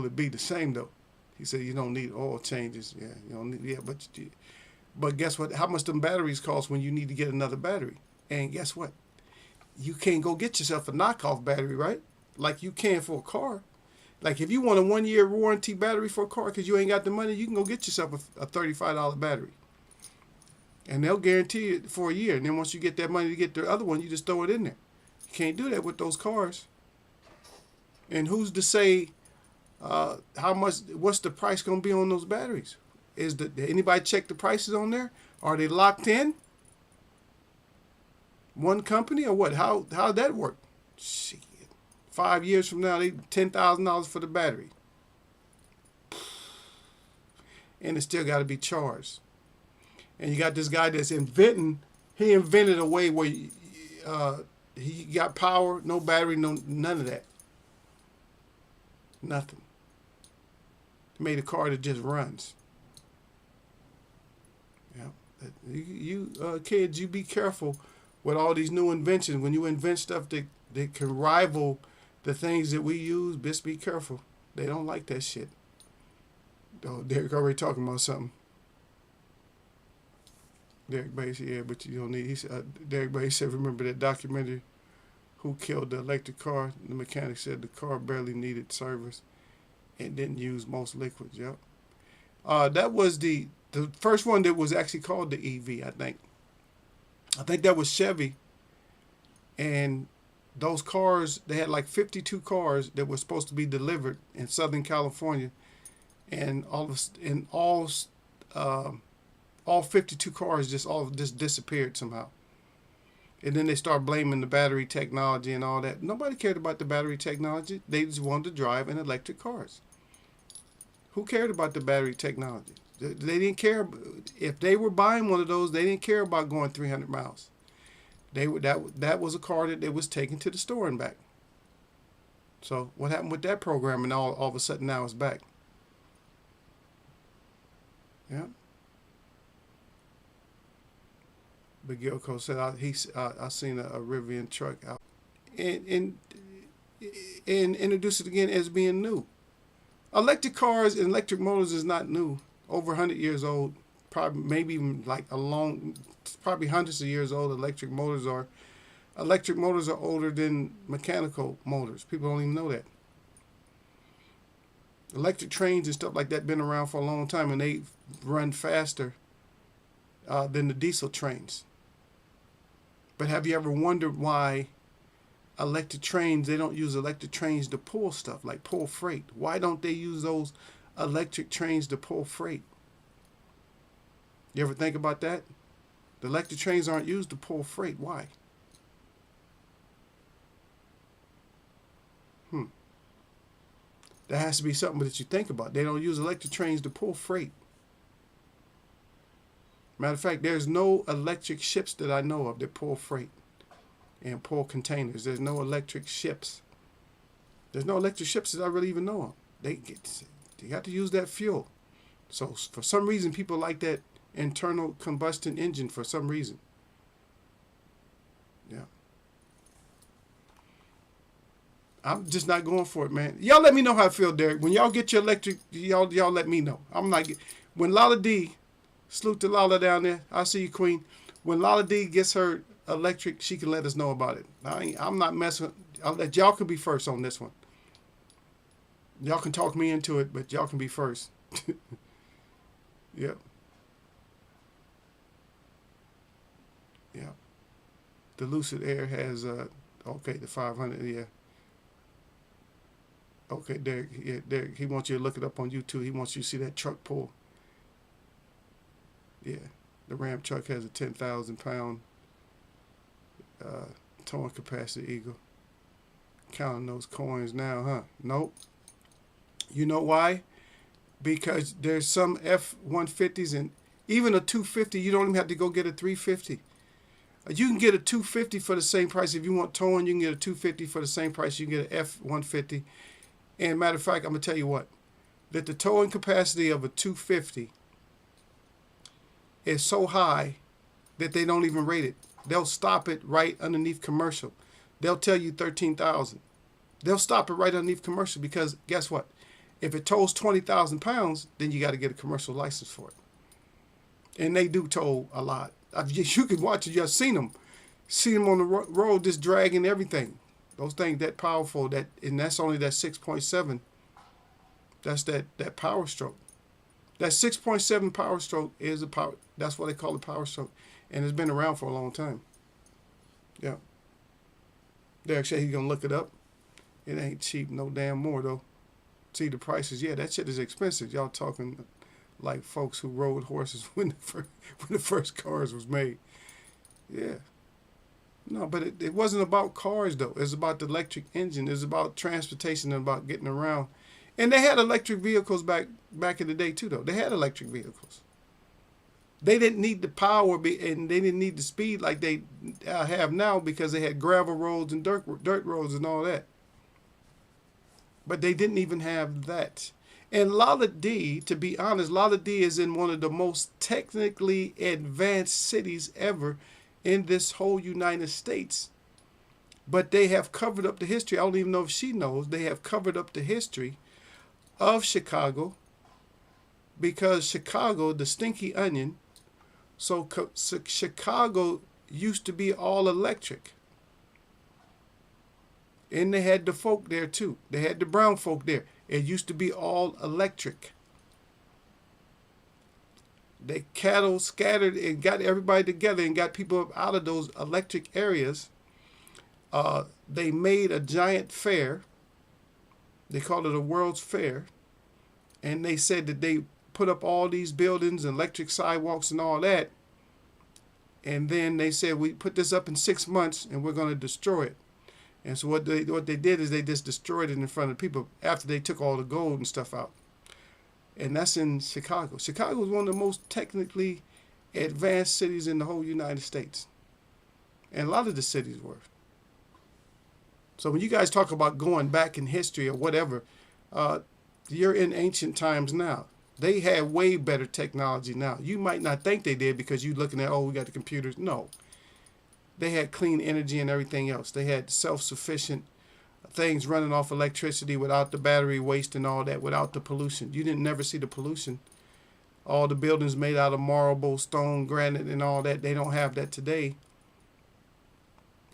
A: it be the same though? He said you don't need oil changes. Yeah, you don't need. Yeah, but guess what? How much them batteries cost when you need to get another battery? And guess what? You can't go get yourself a knockoff battery, right? Like you can for a car. Like if you want a 1 year warranty battery for a car because you ain't got the money, you can go get yourself a $35 battery. And they'll guarantee it for a year. And then once you get that money to get the other one, you just throw it in there. You can't do that with those cars. And who's to say how much? What's the price going to be on those batteries? Did anybody check the prices on there? Are they locked in? One company or what? How'd that work? Shit. 5 years from now, they $10,000 for the battery, and it still got to be charged. And you got this guy that's inventing. He invented a way where he got power, no battery, none of that. Nothing. He made a car that just runs. Yeah. You kids, you be careful with all these new inventions. When you invent stuff that can rival the things that we use, just be careful. They don't like that shit. Oh, Derek already talking about something. Derek Bates, yeah, but you don't need. He said, Derek Bates said, remember that documentary, Who Killed the Electric Car? The mechanic said the car barely needed service and didn't use most liquids. Yep. That was the first one that was actually called the EV. I think that was Chevy, and those cars, they had like 52 cars that were supposed to be delivered in Southern California, and all 52 cars just disappeared somehow. And then they start blaming the battery technology and all that. Nobody cared about the battery technology. They just wanted to drive in electric cars. Who cared about the battery technology? They didn't care. If they were buying one of those, they didn't care about going 300 miles. That was a car that was taken to the store and back. So what happened with that program? And all of a sudden now it's back. Yeah. But Gilco said I seen a Rivian truck out and introduce it again as being new. Electric cars and electric motors is not new. Over 100 years old, probably maybe even like probably hundreds of years old. Electric motors are older than mechanical motors. People don't even know that. Electric trains and stuff like that been around for a long time, and they run faster than the diesel trains. But have you ever wondered why electric trains, they don't use electric trains to pull stuff, like pull freight? Why don't they use those electric trains to pull freight? You ever think about that? The electric trains aren't used to pull freight. Why? That has to be something that you think about. They don't use electric trains to pull freight. Matter of fact, there's no electric ships that I know of that pull freight and pull containers. There's no electric ships. There's no electric ships that I really even know of. They got to use that fuel. So for some reason, people like that internal combustion engine for some reason. Yeah. I'm just not going for it, man. Y'all let me know how I feel, Derek. When y'all get your electric, y'all let me know. I'm not. When Lala D, salute to Lala down there. I see you, Queen. When Lala D gets her electric, she can let us know about it. I'm not messing. Y'all can be first on this one. Y'all can talk me into it, but y'all can be first. Yep. Yeah. The Lucid Air has okay, the 500. Yeah. Okay, Derek. Yeah, Derek. He wants you to look it up on YouTube. He wants you to see that truck pull. Yeah, the Ram truck has a 10,000-pound towing capacity. Eagle. Counting those coins now, huh? Nope. You know why? Because there's some F-150s Even a 250, you don't even have to go get a 350. You can get a 250 for the same price. If you want towing, you can get a 250 for the same price. You can get an F-150. And matter of fact, I'm going to tell you what, that the towing capacity of a 250 is so high that they don't even rate it. They'll stop it right underneath commercial. They'll tell you 13,000. They'll stop it right underneath commercial because guess what? If it tows 20,000 pounds, then you got to get a commercial license for it. And they do tow a lot. You can watch it. You've seen them. See them on the road just dragging everything. Those things that powerful, and that's only that 6.7. That's that power stroke. That 6.7 power stroke is a power. That's what they call a power stroke. And it's been around for a long time. Yeah. Derek said he's going to look it up. It ain't cheap no damn more, though. See the prices. Yeah, that shit is expensive. Y'all talking like folks who rode horses when the first cars was made. Yeah. No, but it wasn't about cars, though. It's about the electric engine. It's about transportation and about getting around. And they had electric vehicles back in the day, too, though. They had electric vehicles. They didn't need the power and they didn't need the speed like they have now because they had gravel roads and dirt roads and all that. But they didn't even have that. And Lala D, to be honest, Lala D is in one of the most technically advanced cities ever in this whole United States. But they have covered up the history. I don't even know if she knows. They have covered up the history of Chicago because Chicago, the stinky onion, so Chicago used to be all electric. And they had the folk there too. They had the brown folk there. It used to be all electric. They cattle scattered and got everybody together and got people out of those electric areas. They made a giant fair. They called it a World's Fair. And they said that they put up all these buildings, electric sidewalks and all that. And then they said, we put this up in 6 months and we're going to destroy it. And so what they did is they just destroyed it in front of people after they took all the gold and stuff out. And that's in Chicago. Chicago is one of the most technically advanced cities in the whole United States. And a lot of the cities were. So when you guys talk about going back in history or whatever, you're in ancient times now. They have way better technology now. You might not think they did because you're looking at, oh, we got the computers. No. They had clean energy and everything else. They had self-sufficient things running off electricity without the battery waste and all that, without the pollution. You didn't never see the pollution. All the buildings made out of marble, stone, granite, and all that. They don't have that today.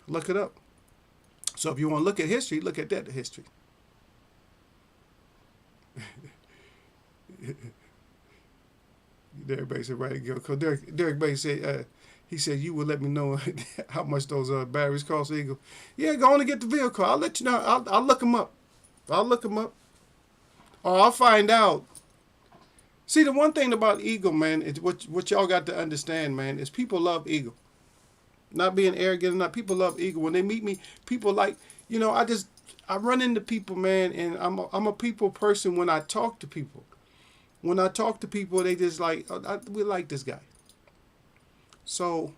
A: Look it up. So if you want to look at history, look at that history. Derek Bay said, right, go. Derek Bay said, he said, you will let me know how much those batteries cost, Eagle. Yeah, go on and get the vehicle. I'll let you know. I'll look them up. I'll look them up. Or I'll find out. See, the one thing about Eagle, man, is what y'all got to understand, man, is people love Eagle. Not being arrogant or not, people love Eagle. When they meet me, people like, you know, I run into people, man, and I'm a people person when I talk to people. When I talk to people, they just like, we like this guy. So,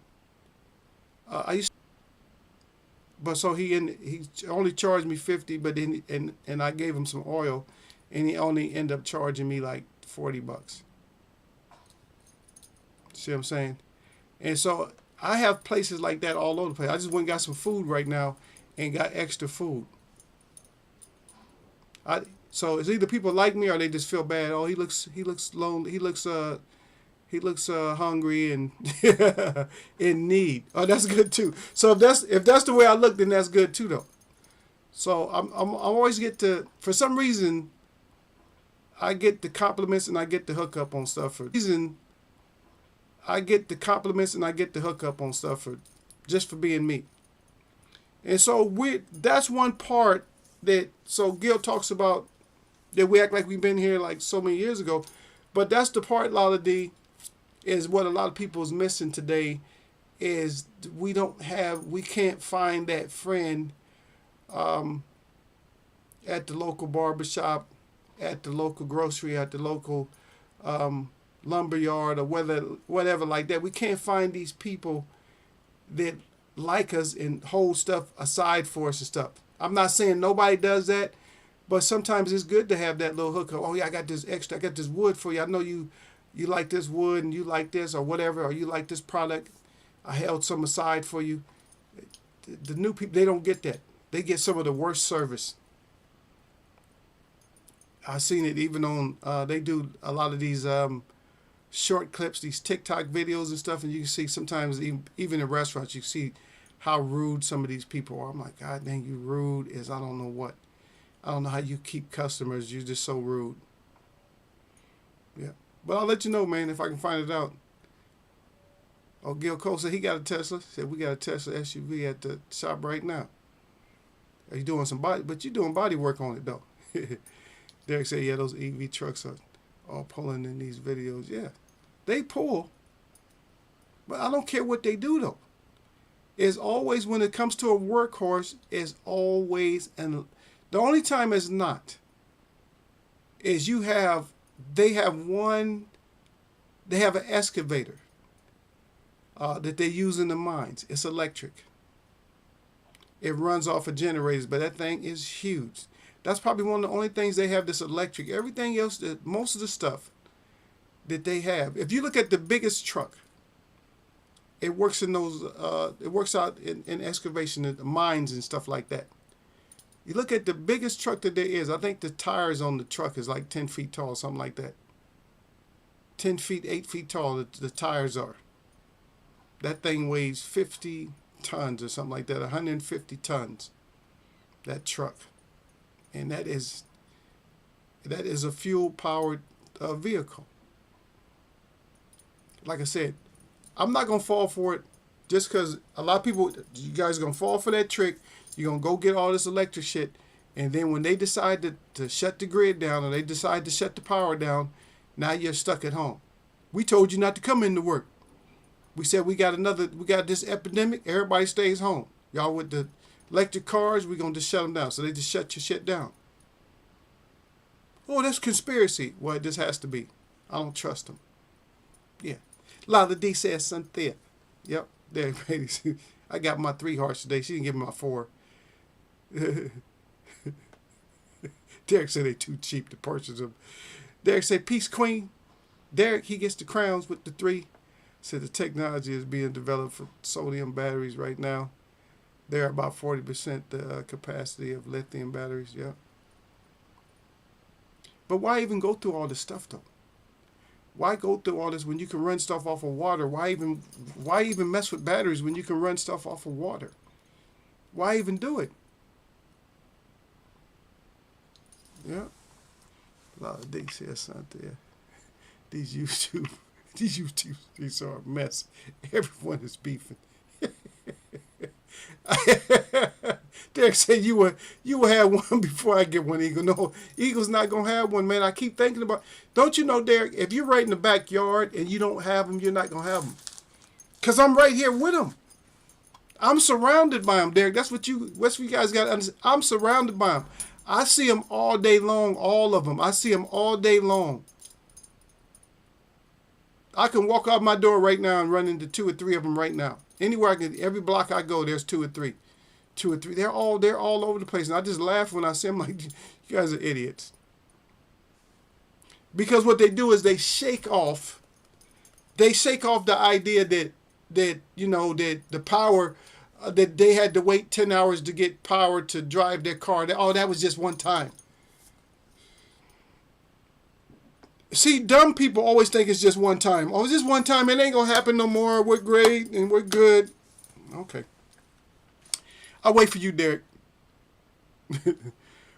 A: he only charged me 50, but then and I gave him some oil, and he only ended up charging me like $40. See what I'm saying? And so I have places like that all over the place. I just went and got some food right now, and got extra food. So it's either people like me or they just feel bad. Oh, he looks lonely. He looks hungry and in need. Oh, that's good too. So if that's the way I look, then that's good too, though. So I always get to, for some reason, I get the compliments and I get the hookup on stuff for just for being me. And so that's one part that, so Gil talks about that we act like we've been here like so many years ago, but that's the part, Lala D, is what a lot of people is missing today, is we can't find that friend at the local barbershop, at the local grocery, at the local lumberyard or whatever like that. We can't find these people that like us and hold stuff aside for us and stuff. I'm not saying nobody does that, but sometimes it's good to have that little hookup. Oh yeah, I got this extra. I got this wood for you. I know you like this wood and you like this or whatever, or you like this product. I held some aside for you. The new people, they don't get that. They get some of the worst service. I've seen it even on, they do a lot of these short clips, these TikTok videos and stuff, and you can see sometimes even in restaurants, you see how rude some of these people are. I'm like, God dang, you rude as I don't know what. I don't know how you keep customers. You're just so rude. Yeah. But I'll let you know, man, if I can find it out. Oh, Gil Cole said he got a Tesla. Said we got a Tesla SUV at the shop right now. Are you doing some body? But you're doing body work on it, though. Derek said, yeah, those EV trucks are all pulling in these videos. Yeah, they pull. But I don't care what they do, though. It's always, when it comes to a workhorse, it's always, and the only time it's not, is they have an excavator that they use in the mines. It's electric. It runs off of generators, but that thing is huge. That's probably one of the only things they have that's electric. Everything else, most of the stuff that they have, if you look at the biggest truck, it works in those. It works out in excavation, in the mines and stuff like that. You look at the biggest truck that there is. I think the tires on the truck is like 10 feet tall, something like that. 10 feet, 8 feet tall. The tires are. That thing weighs 50 tons or something like that. 150 tons. That truck, and that is a fuel-powered vehicle. Like I said, I'm not going to fall for it just because a lot of people, you guys are going to fall for that trick. You're going to go get all this electric shit. And then when they decide to shut the grid down or they decide to shut the power down, now you're stuck at home. We told you not to come into work. We said we got this epidemic. Everybody stays home. Y'all with the electric cars, we're going to just shut them down. So they just shut your shit down. Oh, that's conspiracy. Well, this has to be. I don't trust them. Yeah. Lala D says Cynthia. Yep. There, I got my 3 hearts today. She didn't give me my 4. Derek said they too cheap to purchase them. Derek said, peace, queen. Derek, he gets the crowns with the 3. Said the technology is being developed for sodium batteries right now. They're about 40% the capacity of lithium batteries. Yeah. But why even go through all this stuff, though? Why go through all this when you can run stuff off of water? Why even mess with batteries when you can run stuff off of water? Why even do it? Yeah. A lot of things here, Cynthia. These YouTube streets are a mess. Everyone is beefing. Derek said you will have one before I get one, Eagle. No, Eagle's not gonna have one, man. I keep thinking about. Don't you know, Derek? If you're right in the backyard and you don't have them, you're not gonna have them. Cause I'm right here with them. I'm surrounded by them, Derek. That's what you guys got to understand. I'm surrounded by them. I see them all day long, all of them. I see them all day long. I can walk out my door right now and run into 2 or 3 of them right now. Anywhere I can, every block I go, there's 2 or 3. 2 or 3. They're all over the place. And I just laugh when I see them like, you guys are idiots. Because what they do is they shake off the idea that the power, that they had to wait 10 hours to get power to drive their car. That was just one time. See, dumb people always think it's just one time. Oh, it's just one time. It ain't going to happen no more. We're great and we're good. Okay. I'll wait for you, Derek. But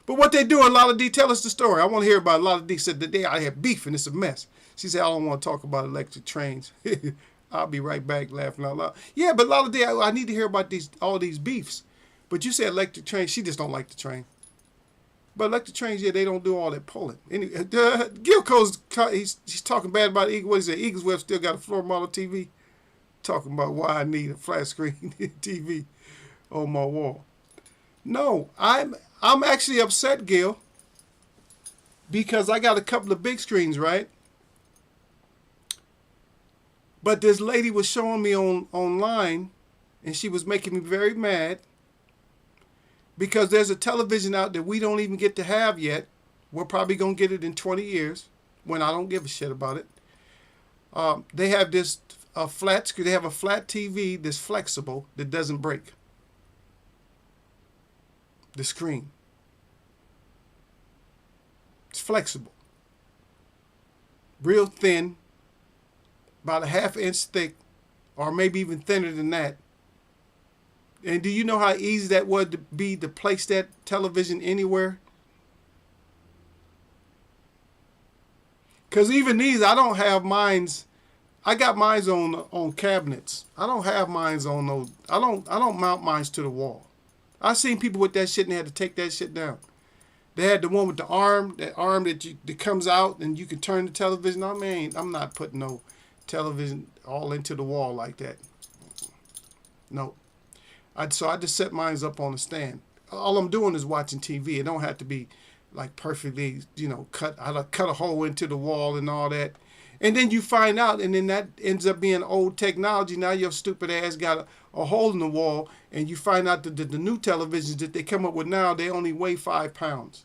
A: what they do, Lala D, tell us the story. I want to hear about it. Lala D said the day I had beef and it's a mess. She said, I don't want to talk about electric trains. I'll be right back laughing out loud. Yeah, but Lala D, I need to hear about all these beefs. But you said electric trains. She just don't like the train. But electric trains, yeah, they don't do all that pulling. Anyway, Gilco's, he's talking bad about Eagle. What he said? Eagles Web still got a floor model TV. Talking about why I need a flat screen TV on my wall. No, I'm actually upset, Gil, because I got a couple of big screens, right? But this lady was showing me online, and she was making me very mad because there's a television out that we don't even get to have yet. We're probably going to get it in 20 years when I don't give a shit about it. They have this flat screen. They have a flat TV that's flexible that doesn't break. The screen. It's flexible. Real thin. About a ½ inch thick. Or maybe even thinner than that. And do you know how easy that would be to place that television anywhere? Because even these, I don't have mines. I got mines on cabinets. I don't have mines on those. I don't mount mines to the wall. I've seen people with that shit and they had to take that shit down. They had the one with the arm, that comes out and you can turn the television on. Man, I'm not putting no television all into the wall like that. No. So I just set mine up on a stand. All I'm doing is watching TV. It don't have to be like perfectly, cut. I cut a hole into the wall and all that. And then you find out, and then that ends up being old technology. Now your stupid ass got a hole in the wall, and you find out that the new televisions that they come up with now, they only weigh 5 pounds.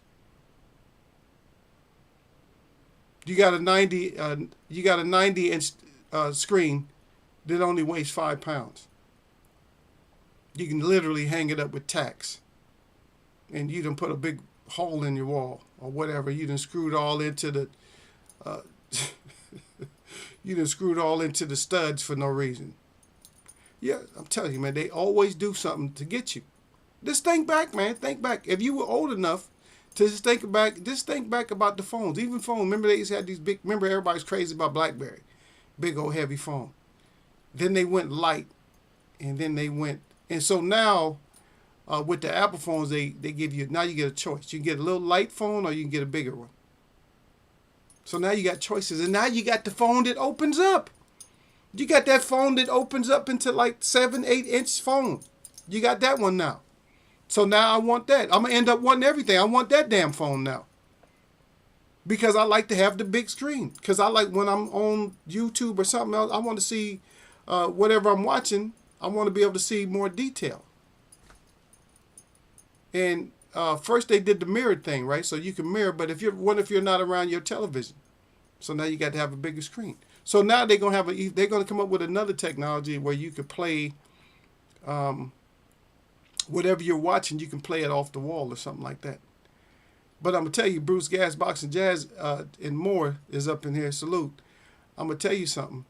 A: You got a 90-inch screen that only weighs 5 pounds. You can literally hang it up with tacks, and you done put a big hole in your wall or whatever. You done screwed all into the you done screwed all into the studs for no reason. Yeah, I'm telling you, man, they always do something to get you. Just think back, man. Think back. If you were old enough to just think back about the phones. Even phones. Remember they used to have these big. Remember everybody's crazy about BlackBerry, big old heavy phone. Then they went light, and then they went. And so now, with the Apple phones, they give you, now you get a choice. You can get a little light phone or you can get a bigger one. So now you got choices. And now you got the phone that opens up. You got that phone that opens up into like 7-8 inch phone. You got that one now. So now I want that. I'm going to end up wanting everything. I want that damn phone now. Because I like to have the big screen. Because I like when I'm on YouTube or something else, I want to see whatever I'm watching. I want to be able to see more detail. And first they did the mirrored thing, right? So you can mirror, but what if you're not around your television? So now you got to have a bigger screen. So now they're gonna come up with another technology where you could play whatever you're watching, you can play it off the wall or something like that. But I'm gonna tell you, Bruce Gas, Boxing Jazz, and more is up in here. Salute. I'm gonna tell you something.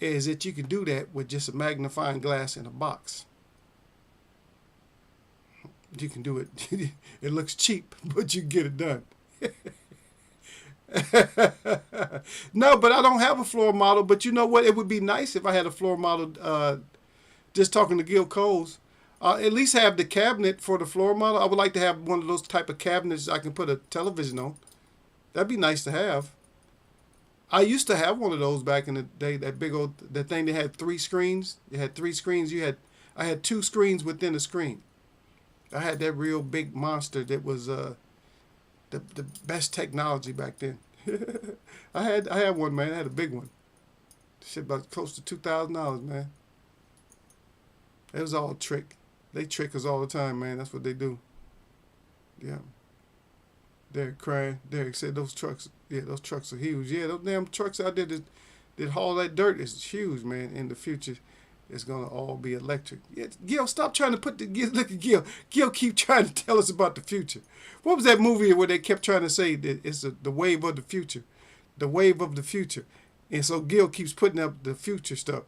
A: Is that you can do that with just a magnifying glass in a box. You can do it. It looks cheap, but you can get it done. No, but I don't have a floor model. But you know what? It would be nice if I had a floor model. Just talking to Gil Coles. At least have the cabinet for the floor model. I would like to have one of those type of cabinets I can put a television on. That'd be nice to have. I used to have one of those back in the day. That big old thing that had 3 screens. It had 3 screens. I had 2 screens within a screen. I had that real big monster that was the best technology back then. I had one, man. I had a big one. Shit, about close to $2,000, man. It was all a trick. They trick us all the time, man. That's what they do. Yeah. Derek crying. Derek said those trucks are huge. Yeah, those damn trucks out there that haul that dirt is huge, man. In the future, it's gonna all be electric. Yeah, Gil, stop trying to look at Gil. Gil keep trying to tell us about the future. What was that movie where they kept trying to say that it's the wave of the future? The wave of the future. And so Gil keeps putting up the future stuff.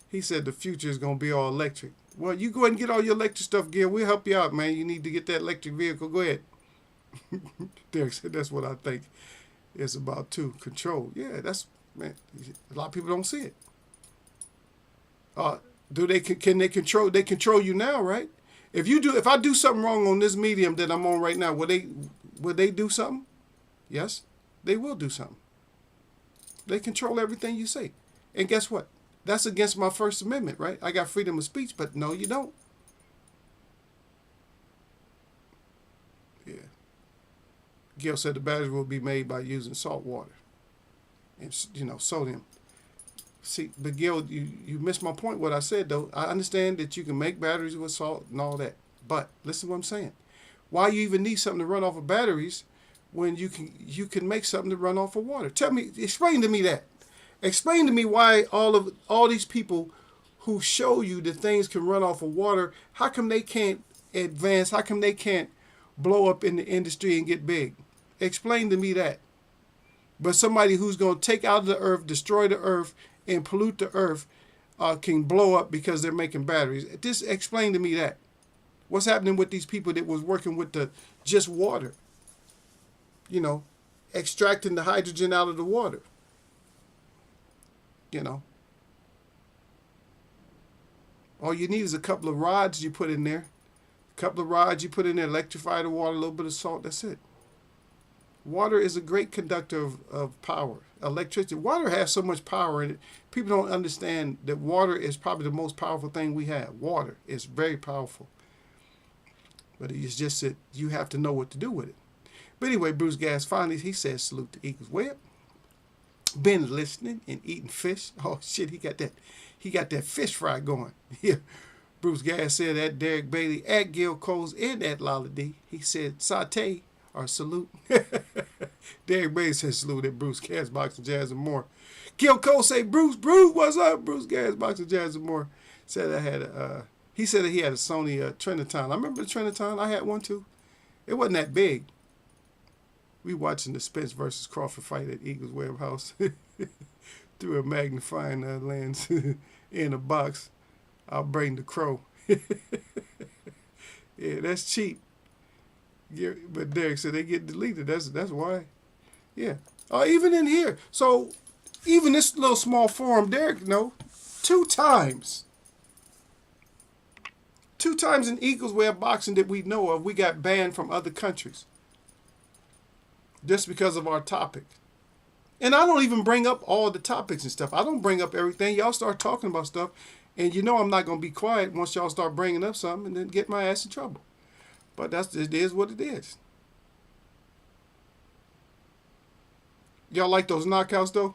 A: He said the future is gonna be all electric. Well, you go ahead and get all your electric stuff, Gil. We'll help you out, man. You need to get that electric vehicle. Go ahead. Derek said that's what I think it's about too. Control. Yeah, man. A lot of people don't see it. Can they control? They control you now, right? If I do something wrong on this medium that I'm on right now, will they do something? Yes, they will do something. They control everything you say. And guess what? That's against my First Amendment, right? I got freedom of speech, but no, you don't. Yeah. Gil said the batteries will be made by using salt water and, sodium. See, but Gil, you missed my point. What I said though, I understand that you can make batteries with salt and all that, but listen to what I'm saying. Why you even need something to run off of batteries when you can make something to run off of water? Tell me, explain to me that. Explain to me why all these people who show you that things can run off of water, how come they can't advance? How come they can't blow up in the industry and get big? Explain to me that. But somebody who's going to take out the earth, destroy the earth, and pollute the earth can blow up because they're making batteries. Just explain to me that. What's happening with these people that was working with the just water? You know, extracting the hydrogen out of the water. You know. All you need is a couple of rods you put in there. A couple of rods you put in there, electrify the water, a little bit of salt, that's it. Water is a great conductor of power. Electricity. Water has so much power in it. People don't understand that water is probably the most powerful thing we have. Water is very powerful. But it's just that you have to know what to do with it. But anyway, Bruce Gas finally, he says salute to Eagles. Well, been listening and eating fish. Oh shit, he got that fish fry going. Yeah. Bruce Gas said at Derek Bailey, at Gil Coles, and at Lala D. He said saute or salute. Derek Bailey said salute at Bruce Gas, Boxing Jazz and more. Gil Coles say, Bruce, what's up? Bruce Gas, Boxing Jazz and more. Said I had he said that he had a Sony Triniton. I remember the Triniton. I had one too. It wasn't that big. We watching the Spence versus Crawford fight at Eagles Web House through a magnifying lens in a box. I'll bring the crow. Yeah, that's cheap. Yeah, but Derek said they get deleted. That's why. Yeah. Even in here. So even this little small forum, Derek, no, 2 times. 2 times in Eagles Web boxing that we know of, we got banned from other countries. Just because of our topic. And I don't even bring up all the topics and stuff. I don't bring up everything. Y'all start talking about stuff. And you know I'm not going to be quiet once y'all start bringing up something and then get my ass in trouble. But it is what it is. Y'all like those knockouts though?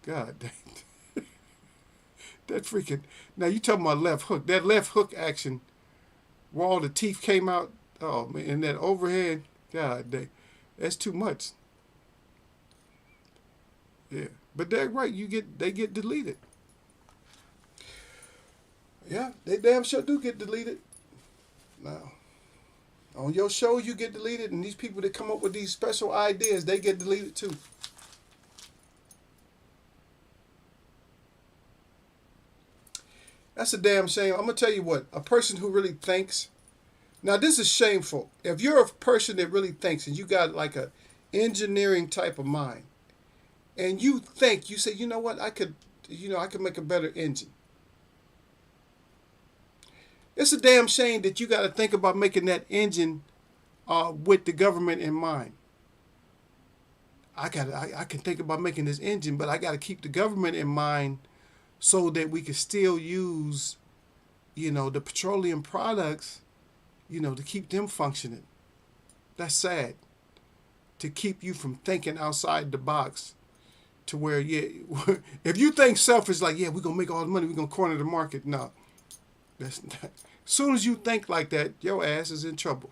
A: God dang. That freaking... Now you talking about left hook. That left hook action where all the teeth came out. Oh man, and that overhead. God dang. That's too much. Yeah. But they're right. They get deleted. Yeah, they damn sure do get deleted. Now, on your show, you get deleted, and these people that come up with these special ideas, they get deleted too. That's a damn shame. I'm going to tell you what, a person who really thinks, now this is shameful. If you're a person that really thinks and you got like a engineering type of mind, and you think, you say, you know what, I could make a better engine. It's a damn shame that you got to think about making that engine with the government in mind. I can think about making this engine, but I got to keep the government in mind so that we can still use, the petroleum products, to keep them functioning. That's sad. To keep you from thinking outside the box to where, if you think selfish, like, yeah, we're going to make all the money, we're going to corner the market. No. That's not. As soon as you think like that, your ass is in trouble.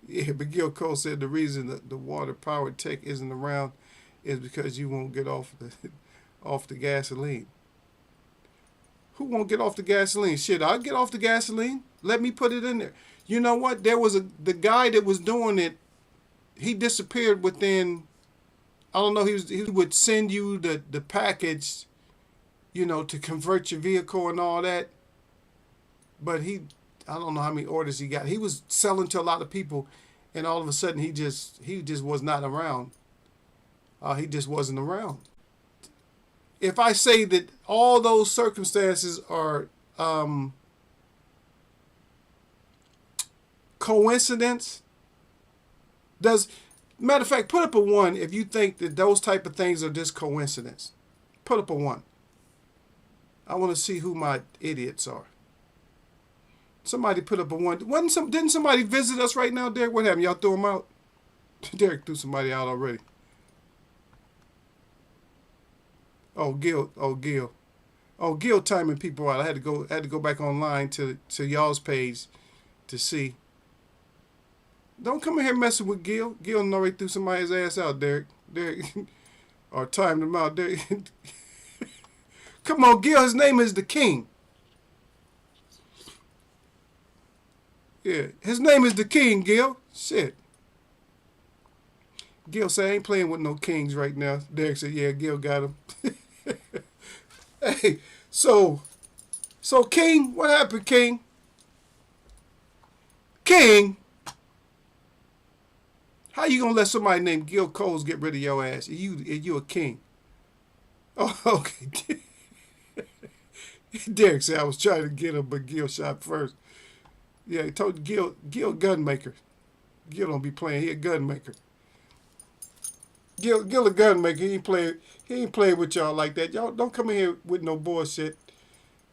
A: Yeah, but Gil Cole said the reason that the water-powered tech isn't around is because you won't get off the gasoline. Who won't get off the gasoline? Shit, I'll get off the gasoline. Let me put it in there. You know what? There was the guy that was doing it. He disappeared within. I don't know. He would send you the package, to convert your vehicle and all that. But I don't know how many orders he got. He was selling to a lot of people, and all of a sudden he just was not around. He just wasn't around. If I say that all those circumstances are coincidence, matter of fact, put up a 1 if you think that those type of things are just coincidence. Put up a 1. I want to see who my idiots are. Somebody put up a 1. Didn't somebody visit us right now, Derek? What happened? Y'all threw them out? Derek threw somebody out already. Oh, Gil. Oh, Gil. Oh, Gil timing people out. I had to go back online to y'all's page to see. Don't come in here messing with Gil. Gil already threw somebody's ass out, Derek. Derek, or timed him out. Derek. Come on, Gil. His name is the King. Yeah, his name is the King, Gil. Shit. Gil said, I ain't playing with no kings right now. Derek said, yeah, Gil got him. Hey, so King, what happened, King? King, how you gonna let somebody named Gil Coles get rid of your ass? You a king? Oh, okay. Derek said I was trying to get him, but Gil shot first. Yeah, he told Gil gunmaker. Gil don't be playing. He a gunmaker. Gil a gunmaker. He ain't playing with y'all like that. Y'all don't come in here with no bullshit.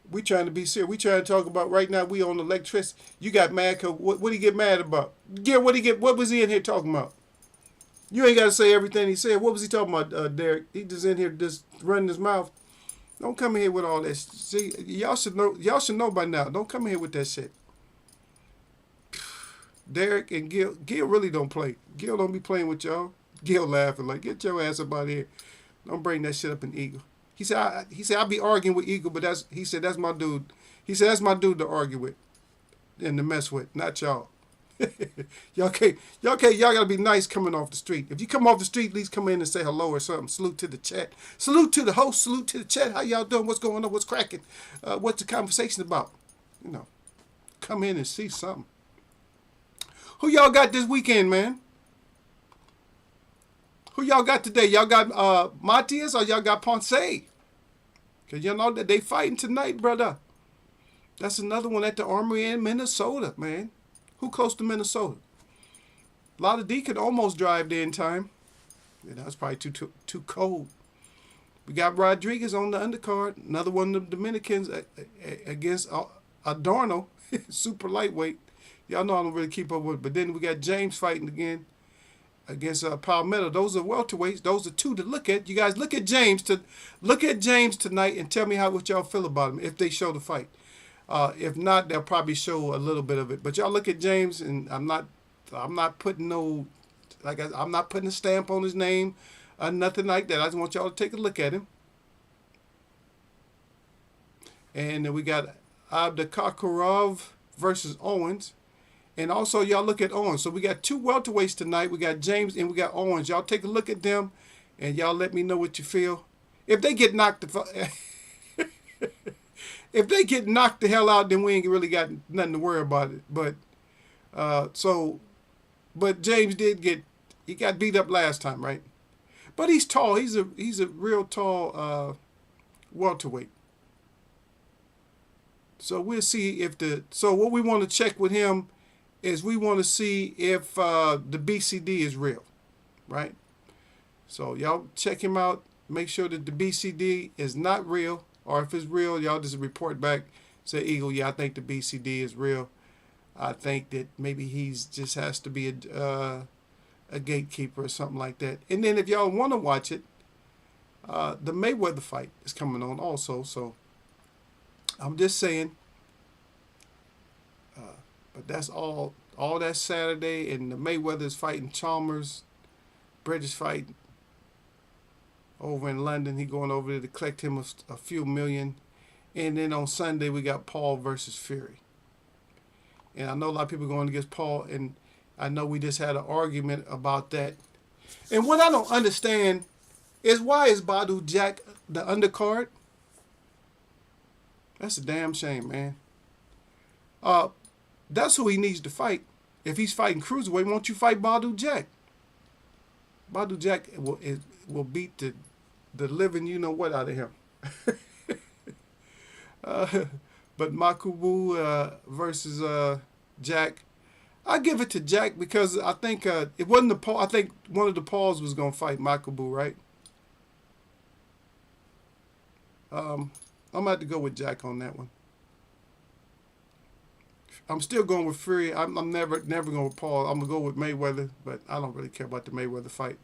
A: We trying to be serious. We trying to talk about right now. We on electricity. You got mad cause what he get mad about? Gil, what was he in here talking about? You ain't got to say everything he said. What was he talking about, Derek? He just in here just running his mouth. Don't come in here with all that. See, y'all should know. Y'all should know by now. Don't come in here with that shit. Derek and Gil. Gil really don't play. Gil don't be playing with y'all. Gil laughing like, get your ass up out of here. Don't bring that shit up in Eagle. He said I'll be arguing with Eagle, but that's my dude. He said that's my dude to argue with and to mess with, not y'all. y'all gotta be nice coming off the street. If you come off the street, at least come in and say hello or something. Salute to the chat. Salute to the host. Salute to the chat. How y'all doing? What's going on? What's cracking? What's the conversation about? You know, come in and see something. Who y'all got this weekend, man? Who y'all got today? Y'all got Matias or y'all got Ponce? Because you know that they fighting tonight, brother. That's another one at the Armory in Minnesota, man. Who close to Minnesota? Lotta D could almost drive there in time. Yeah, that's probably too cold. We got Rodriguez on the undercard. Another one of the Dominicans against Adorno, super lightweight. Y'all know I don't really keep up with it. But then we got James fighting again against Palmetto. Those are welterweights. Those are two to look at. You guys look at James tonight and tell me what y'all feel about him if they show the fight. If not, they'll probably show a little bit of it. But y'all look at James, and I'm not putting I'm not putting a stamp on his name, nothing like that. I just want y'all to take a look at him. And then we got Abdikakarov versus Owens. And also, y'all look at Owens. So we got two welterweights tonight. We got James and we got Owens. Y'all take a look at them, and y'all let me know what you feel. If they get knocked if they get knocked the hell out, then we ain't really got nothing to worry about it. But but James he got beat up last time, right? But he's tall. He's a real tall welterweight. So we'll see so what we want to check with him is we want to see if the BCD is real, right? So y'all check him out. Make sure that the BCD is not real, or if it's real, y'all just report back. Say, Eagle, yeah, I think the BCD is real. I think that maybe he's just has to be a gatekeeper or something like that. And then if y'all want to watch it, the Mayweather fight is coming on also. So I'm just saying. But that's all that Saturday, and the Mayweather's fighting Chalmers. British fight over in London. He going over there to collect him a few million. And then on Sunday, we got Paul versus Fury. And I know a lot of people going against Paul, and I know we just had an argument about that. And what I don't understand is why is Badu Jack the undercard? That's a damn shame, man. That's who he needs to fight. If he's fighting cruiserweight, won't you fight Badu Jack? Badu Jack will beat the living you know what out of him. But Makubu versus Jack, I give it to Jack because I think it wasn't the Paul. I think one of the Pauls was gonna fight Makubu, right? I'm gonna have to go with Jack on that one. I'm still going with Fury. I'm never going with Paul. I'm gonna go with Mayweather, but I don't really care about the Mayweather fight.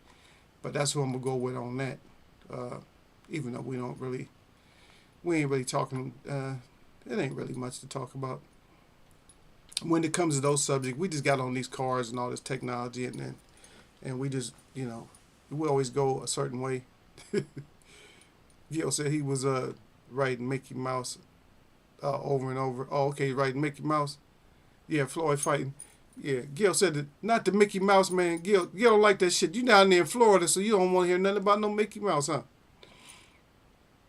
A: But that's who I'm gonna go with on that. even though we ain't really talking. It ain't really much to talk about when it comes to those subjects. We just got on these cars and all this technology, and we just, we always go a certain way. Gil said he was writing Mickey Mouse over and over. Oh, okay, writing Mickey Mouse. Yeah, Floyd fighting. Yeah, Gil said that, not the Mickey Mouse, man. Gil don't like that shit. You down there in Florida, so you don't want to hear nothing about no Mickey Mouse, huh?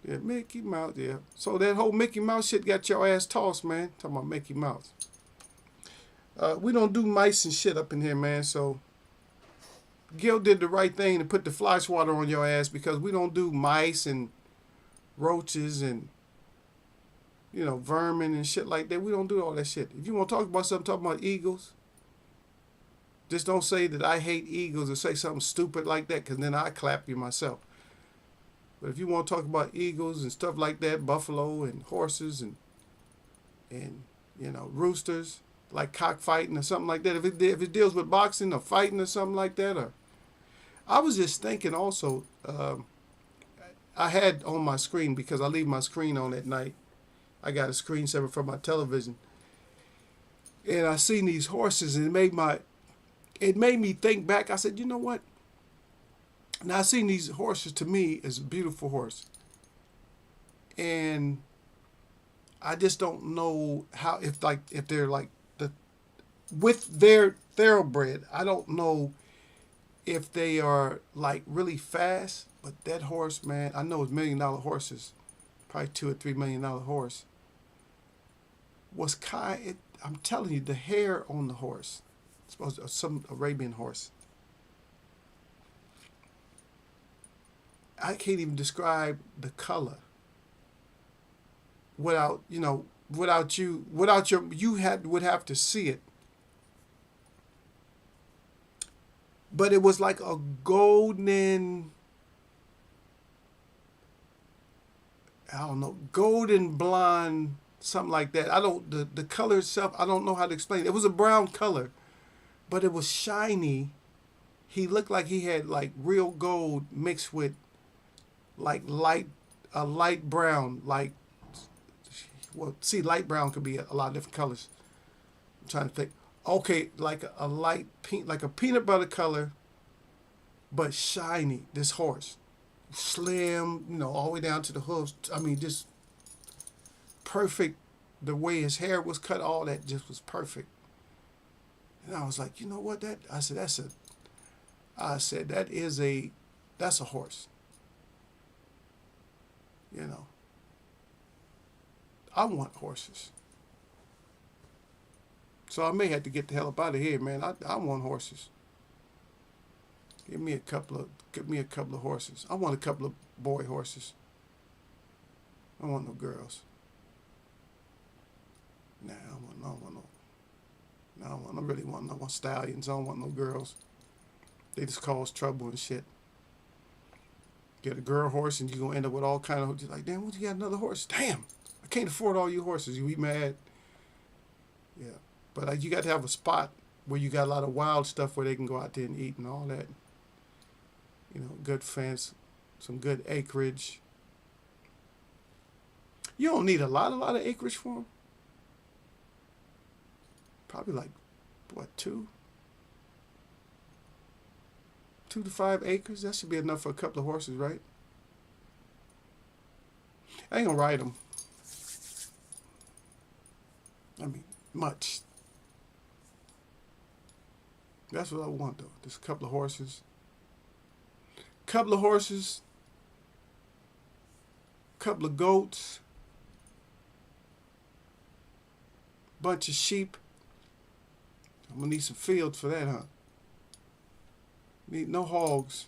A: Yeah, Mickey Mouse, yeah. So that whole Mickey Mouse shit got your ass tossed, man. Talking about Mickey Mouse. We don't do mice and shit up in here, man. So Gil did the right thing to put the fly swatter on your ass, because we don't do mice and roaches and vermin and shit like that. We don't do all that shit. If you want to talk about something, talk about eagles. Just don't say that I hate eagles or say something stupid like that, because then I clap you myself. But if you want to talk about eagles and stuff like that, buffalo and horses and roosters, like cockfighting or something like that, if it deals with boxing or fighting or something like that, or I was just thinking also, I had on my screen, because I leave my screen on at night. I got a screensaver for my television, and I seen these horses, and it made me think back. I said, you know what? Now I seen these horses. To me, is a beautiful horse, and I just don't know how, if they're like with their thoroughbred. I don't know if they are like really fast, but that horse, man, I know it's $1 million horses, probably $2 or $3 million horse, was I'm telling you, the hair on the horse, supposed to some Arabian horse. I can't even describe the color without you would have to see it. But it was like a golden, golden blonde, something like that. The color itself, I don't know how to explain it. It was a brown color, but it was shiny. He looked like he had like real gold mixed with like a light brown, light brown could be a lot of different colors. I'm trying to think. Okay, like a light pink, like a peanut butter color, but shiny. This horse, slim, all the way down to the hooves. I mean, just perfect. The way his hair was cut, all that just was perfect. And I was like, you know what? That's a horse. I want horses. So I may have to get the hell up out of here, man. I want horses. Give me a couple of horses. I want a couple of boy horses. I don't want no girls. Nah, I don't really want no stallions. I don't want no girls. They just cause trouble and shit. Get a girl horse and you're going to end up with all kind of, just like, damn, what, you got another horse? Damn, I can't afford all you horses. You be mad. Yeah. But you got to have a spot where you got a lot of wild stuff where they can go out there and eat and all that. Good fence, some good acreage. You don't need a lot of acreage for them. Probably like, what, 2 to 5 acres? That should be enough for a couple of horses, right? I ain't gonna ride them. I mean, much. That's what I want, though. Just a couple of horses. Couple of goats. Bunch of sheep. I'm gonna need some fields for that, huh? Need no hogs.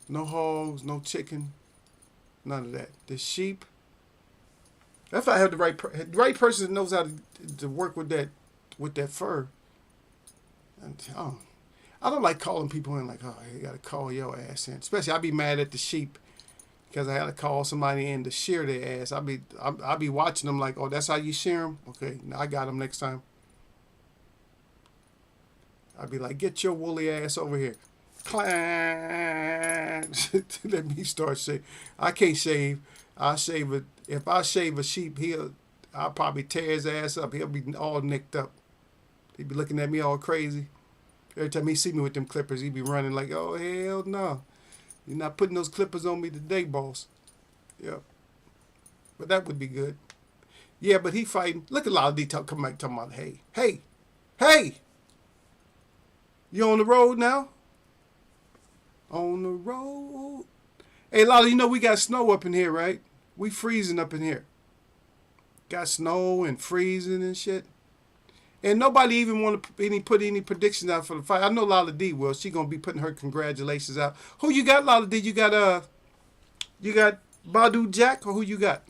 A: No chicken. None of that. The sheep. That's why I have the right person that knows how to work with that fur. And I don't like calling people in like, oh, you got to call your ass in. Especially I be mad at the sheep because I had to call somebody in to shear their ass. I be watching them like, oh, that's how you shear them? Okay, now I got them next time. I'd be like, get your woolly ass over here. Clang. Let me start shaving. I can't shave. I shave it. If I shave a sheep, I'll probably tear his ass up. He'll be all nicked up. He'd be looking at me all crazy. Every time he see me with them clippers, he'd be running like, oh, hell no. You're not putting those clippers on me today, boss. Yep. But that would be good. Yeah, but he fighting. Look at a lot of detail come back talking about, hey, hey, hey. You on the road now? On the road. Hey, Lala, you know we got snow up in here, right? We freezing up in here. Got snow and freezing and shit. And nobody even want to put any predictions out for the fight. I know Lala D will. She gonna be putting her congratulations out. Who you got, Lala D? You got Badu Jack, or who you got?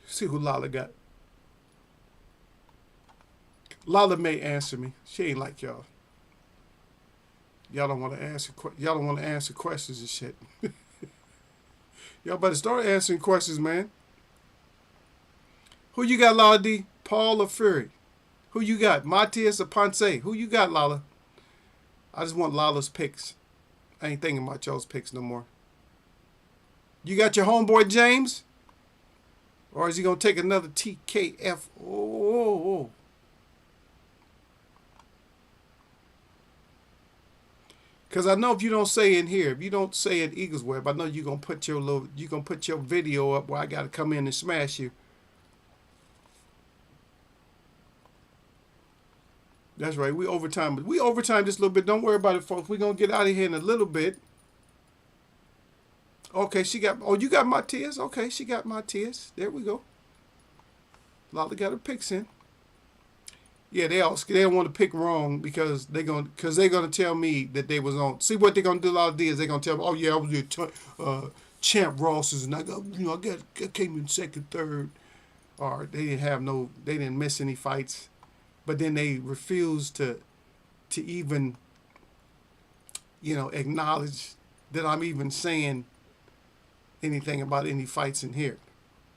A: See who Lala got. Lala may answer me. She ain't like y'all. Y'all don't want to answer. Y'all don't want to answer questions and shit. Y'all better start answering questions, man. Who you got, Lala D? Paul or Fury? Who you got? Matias or Ponce? Who you got, Lala? I just want Lala's picks. I ain't thinking about y'all's picks no more. You got your homeboy James? Or is he going to take another tkfo? Because I know if you don't say in here, if you don't say in Eagles Web, I know you're going to put your video up where I got to come in and smash you. That's right. We overtime. But we overtime just a little bit. Don't worry about it, folks. We're going to get out of here in a little bit. Okay, she got... Oh, you got Matias? Okay, she got Matias. There we go. Lala got her picks in. Yeah, they don't want to pick wrong because they're gonna tell me that they was on. See what they're gonna do. A lot of is they're gonna tell me, oh yeah, I was at Champ Ross's and I came in second, third, or they didn't miss any fights, but then they refused to even acknowledge that I'm even saying anything about any fights in here.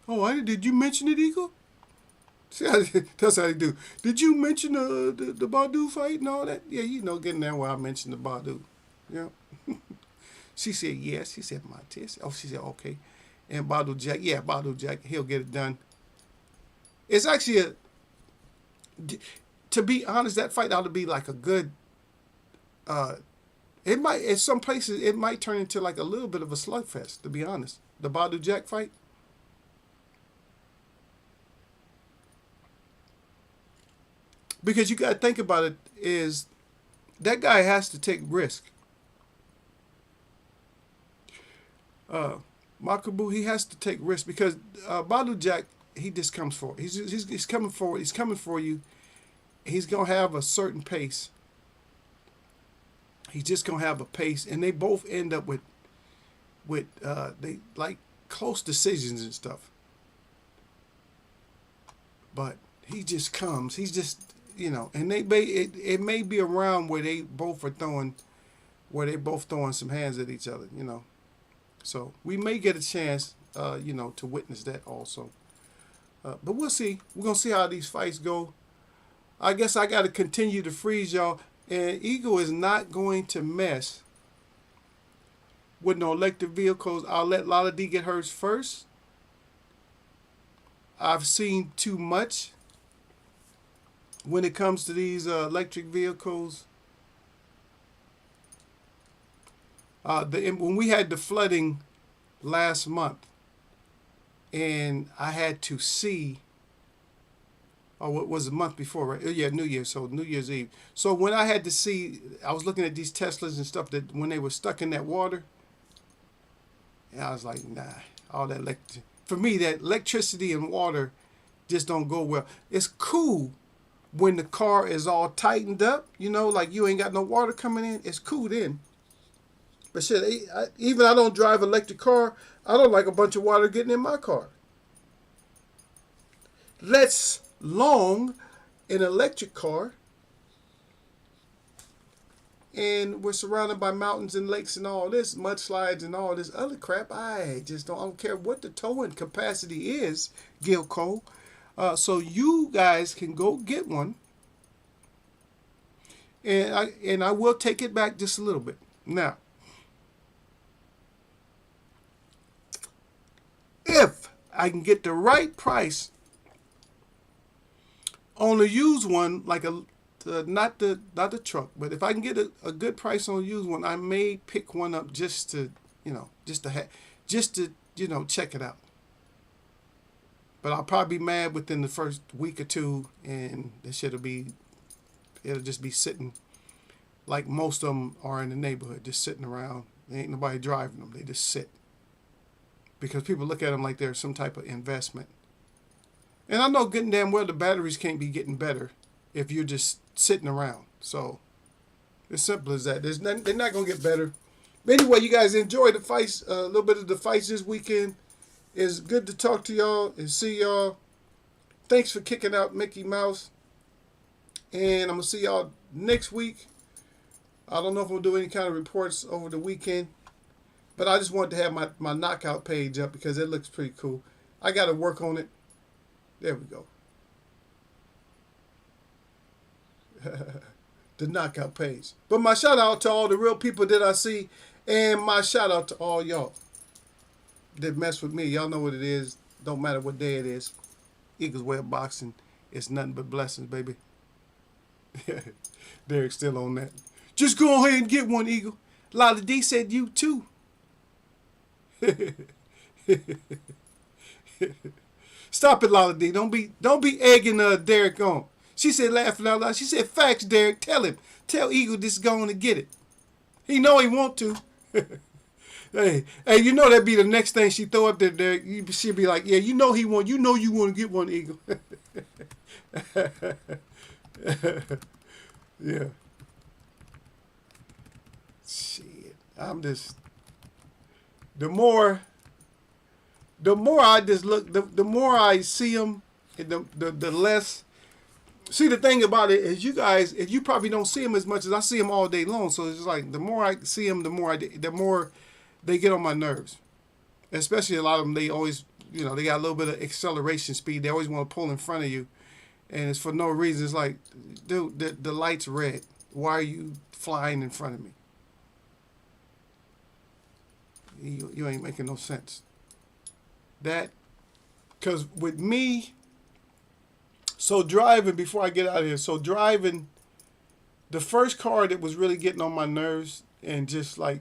A: Oh, did you mention it, Eagle? See, that's how they do. Did you mention the Badu fight and all that? Yeah, getting there where I mentioned the Badu. Yeah. She said yes. She said my test. Oh, she said okay. And Badu Jack, yeah, Badu Jack, he'll get it done. It's actually to be honest, that fight ought to be like a good. It might, in some places, it might turn into like a little bit of a slugfest. To be honest, the Badu Jack fight. Because you got to think about it, is that guy has to take risk. Makabu, he has to take risk because Badu Jack, he just comes forward. He's coming forward. He's coming for you. He's going to have a certain pace. He's just going to have a pace. And they both end up with they like close decisions and stuff. But he just comes. He's just... and it may be a round where they both are throwing some hands at each other, So we may get a chance, to witness that also. But we'll see. We're gonna see how these fights go. I guess I got to continue to freeze y'all. And Eagle is not going to mess with no electric vehicles. I'll let Lala D get hers first. I've seen too much when it comes to these electric vehicles. When we had the flooding last month, and I had to see, what was the month before, right? Yeah, New Year's, so New Year's Eve. So when I had to see, I was looking at these Teslas and stuff that when they were stuck in that water, and I was like, nah, all that for me, that electricity and water just don't go well. It's cool when the car is all tightened up, like you ain't got no water coming in. It's cool then. But shit, even I don't drive an electric car. I don't like a bunch of water getting in my car. Let's long an electric car. And we're surrounded by mountains and lakes and all this, mudslides and all this other crap. I don't care what the towing capacity is, Gilco. So you guys can go get one. and I will take it back just a little bit. Now, if I can get the right price on a used one, like not the truck, but if I can get a good price on a used one, I may pick one up just to check it out. But I'll probably be mad within the first week or two, and this shit'll just be sitting like most of them are in the neighborhood, just sitting around. There ain't nobody driving them. They just sit because people look at them like they're some type of investment. And I know good and damn well the batteries can't be getting better if you're just sitting around. So it's simple as that. They're not gonna get better. But anyway, you guys enjoy the fights, a little bit of the fights this weekend. It's good to talk to y'all and see y'all. Thanks for kicking out Mickey Mouse. And I'm going to see y'all next week. I don't know if we'll do any kind of reports over the weekend. But I just wanted to have my knockout page up because it looks pretty cool. I got to work on it. There we go. The knockout page. But my shout out to all the real people that I see. And my shout out to all y'all that mess with me. Y'all know what it is. Don't matter what day it is. Eagles Way of Boxing. It's nothing but blessings, baby. Derek's still on that. Just go ahead and get one, Eagle. Lala D said you too. Stop it, Lala D. Don't be egging Derek on. She said, laughing out loud. She said, facts, Derek. Tell him. Tell Eagle this is going to get it. He know he want to. Hey, you know that'd be the next thing she throw up there. She'd be like, yeah, you know you want to get one, Eagle. Yeah. Shit. I'm just the more I just look, the more I see them, the less. See, the thing about it is, you guys, if you probably don't see them as much as I see them all day long, so it's like the more I see them, the more they get on my nerves. Especially a lot of them, they always, they got a little bit of acceleration speed. They always want to pull in front of you, and it's for no reason. It's like, dude, the light's red. Why are you flying in front of me? You ain't making no sense. Because with me, so driving, before I get out of here, driving, the first car that was really getting on my nerves and just like,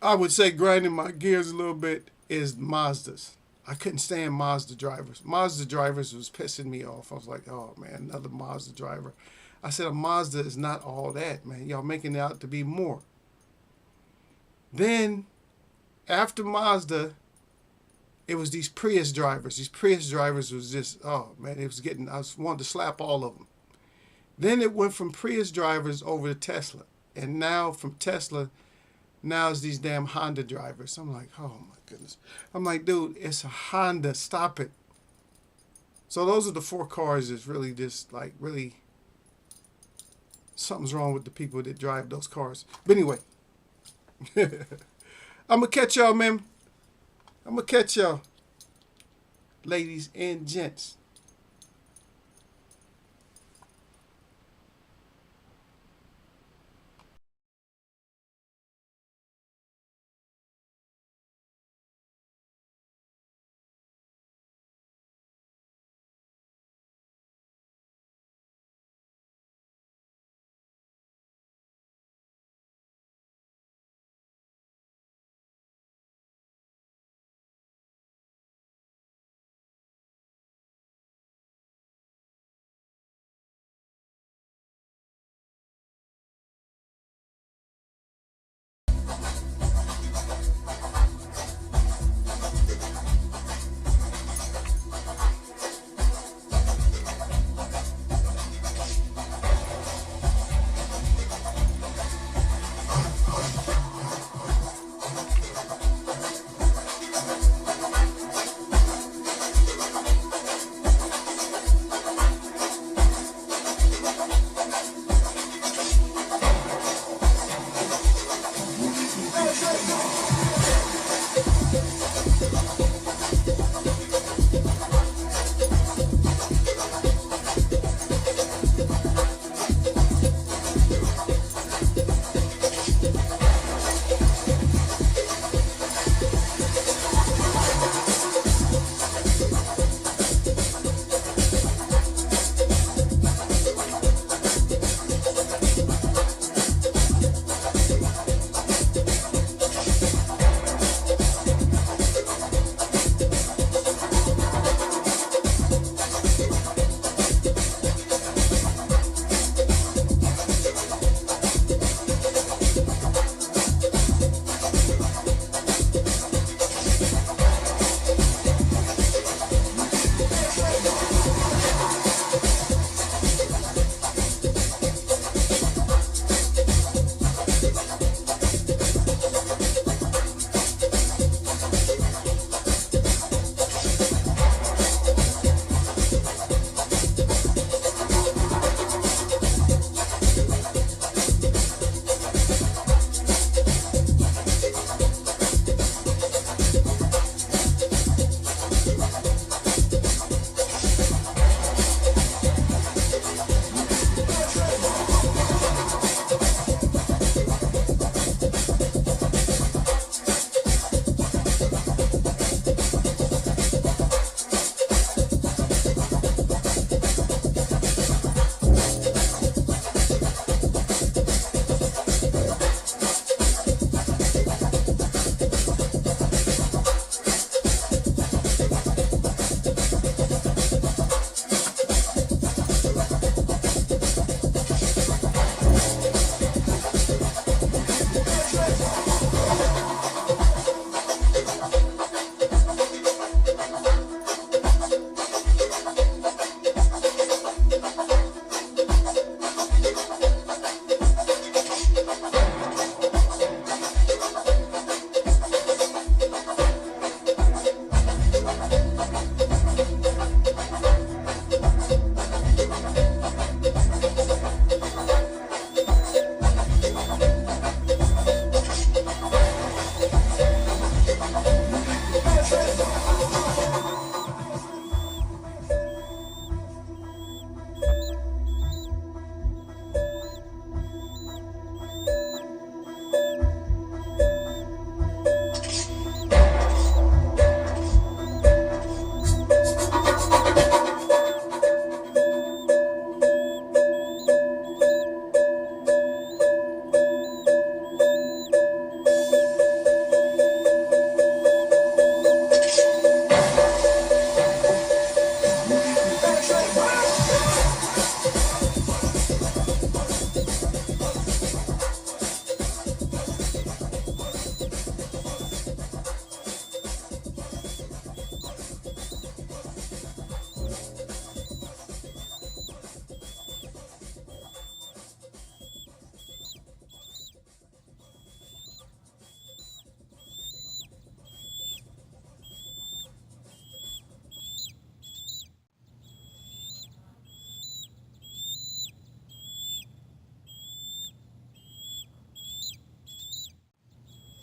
A: I would say grinding my gears a little bit is Mazdas. I couldn't stand Mazda drivers. Mazda drivers was pissing me off. I was like, oh man, another Mazda driver. I said, a Mazda is not all that, man. Y'all making it out to be more. Then, after Mazda, it was these Prius drivers. These Prius drivers was just, oh man, I wanted to slap all of them. Then it went from Prius drivers over to Tesla. And now from Tesla, now it's these damn Honda drivers. I'm like, oh my goodness. I'm like, dude, it's a Honda. Stop it. So those are the four cars that's really just like, really, something's wrong with the people that drive those cars. But anyway, I'm going to catch y'all, man. I'm going to catch y'all, ladies and gents.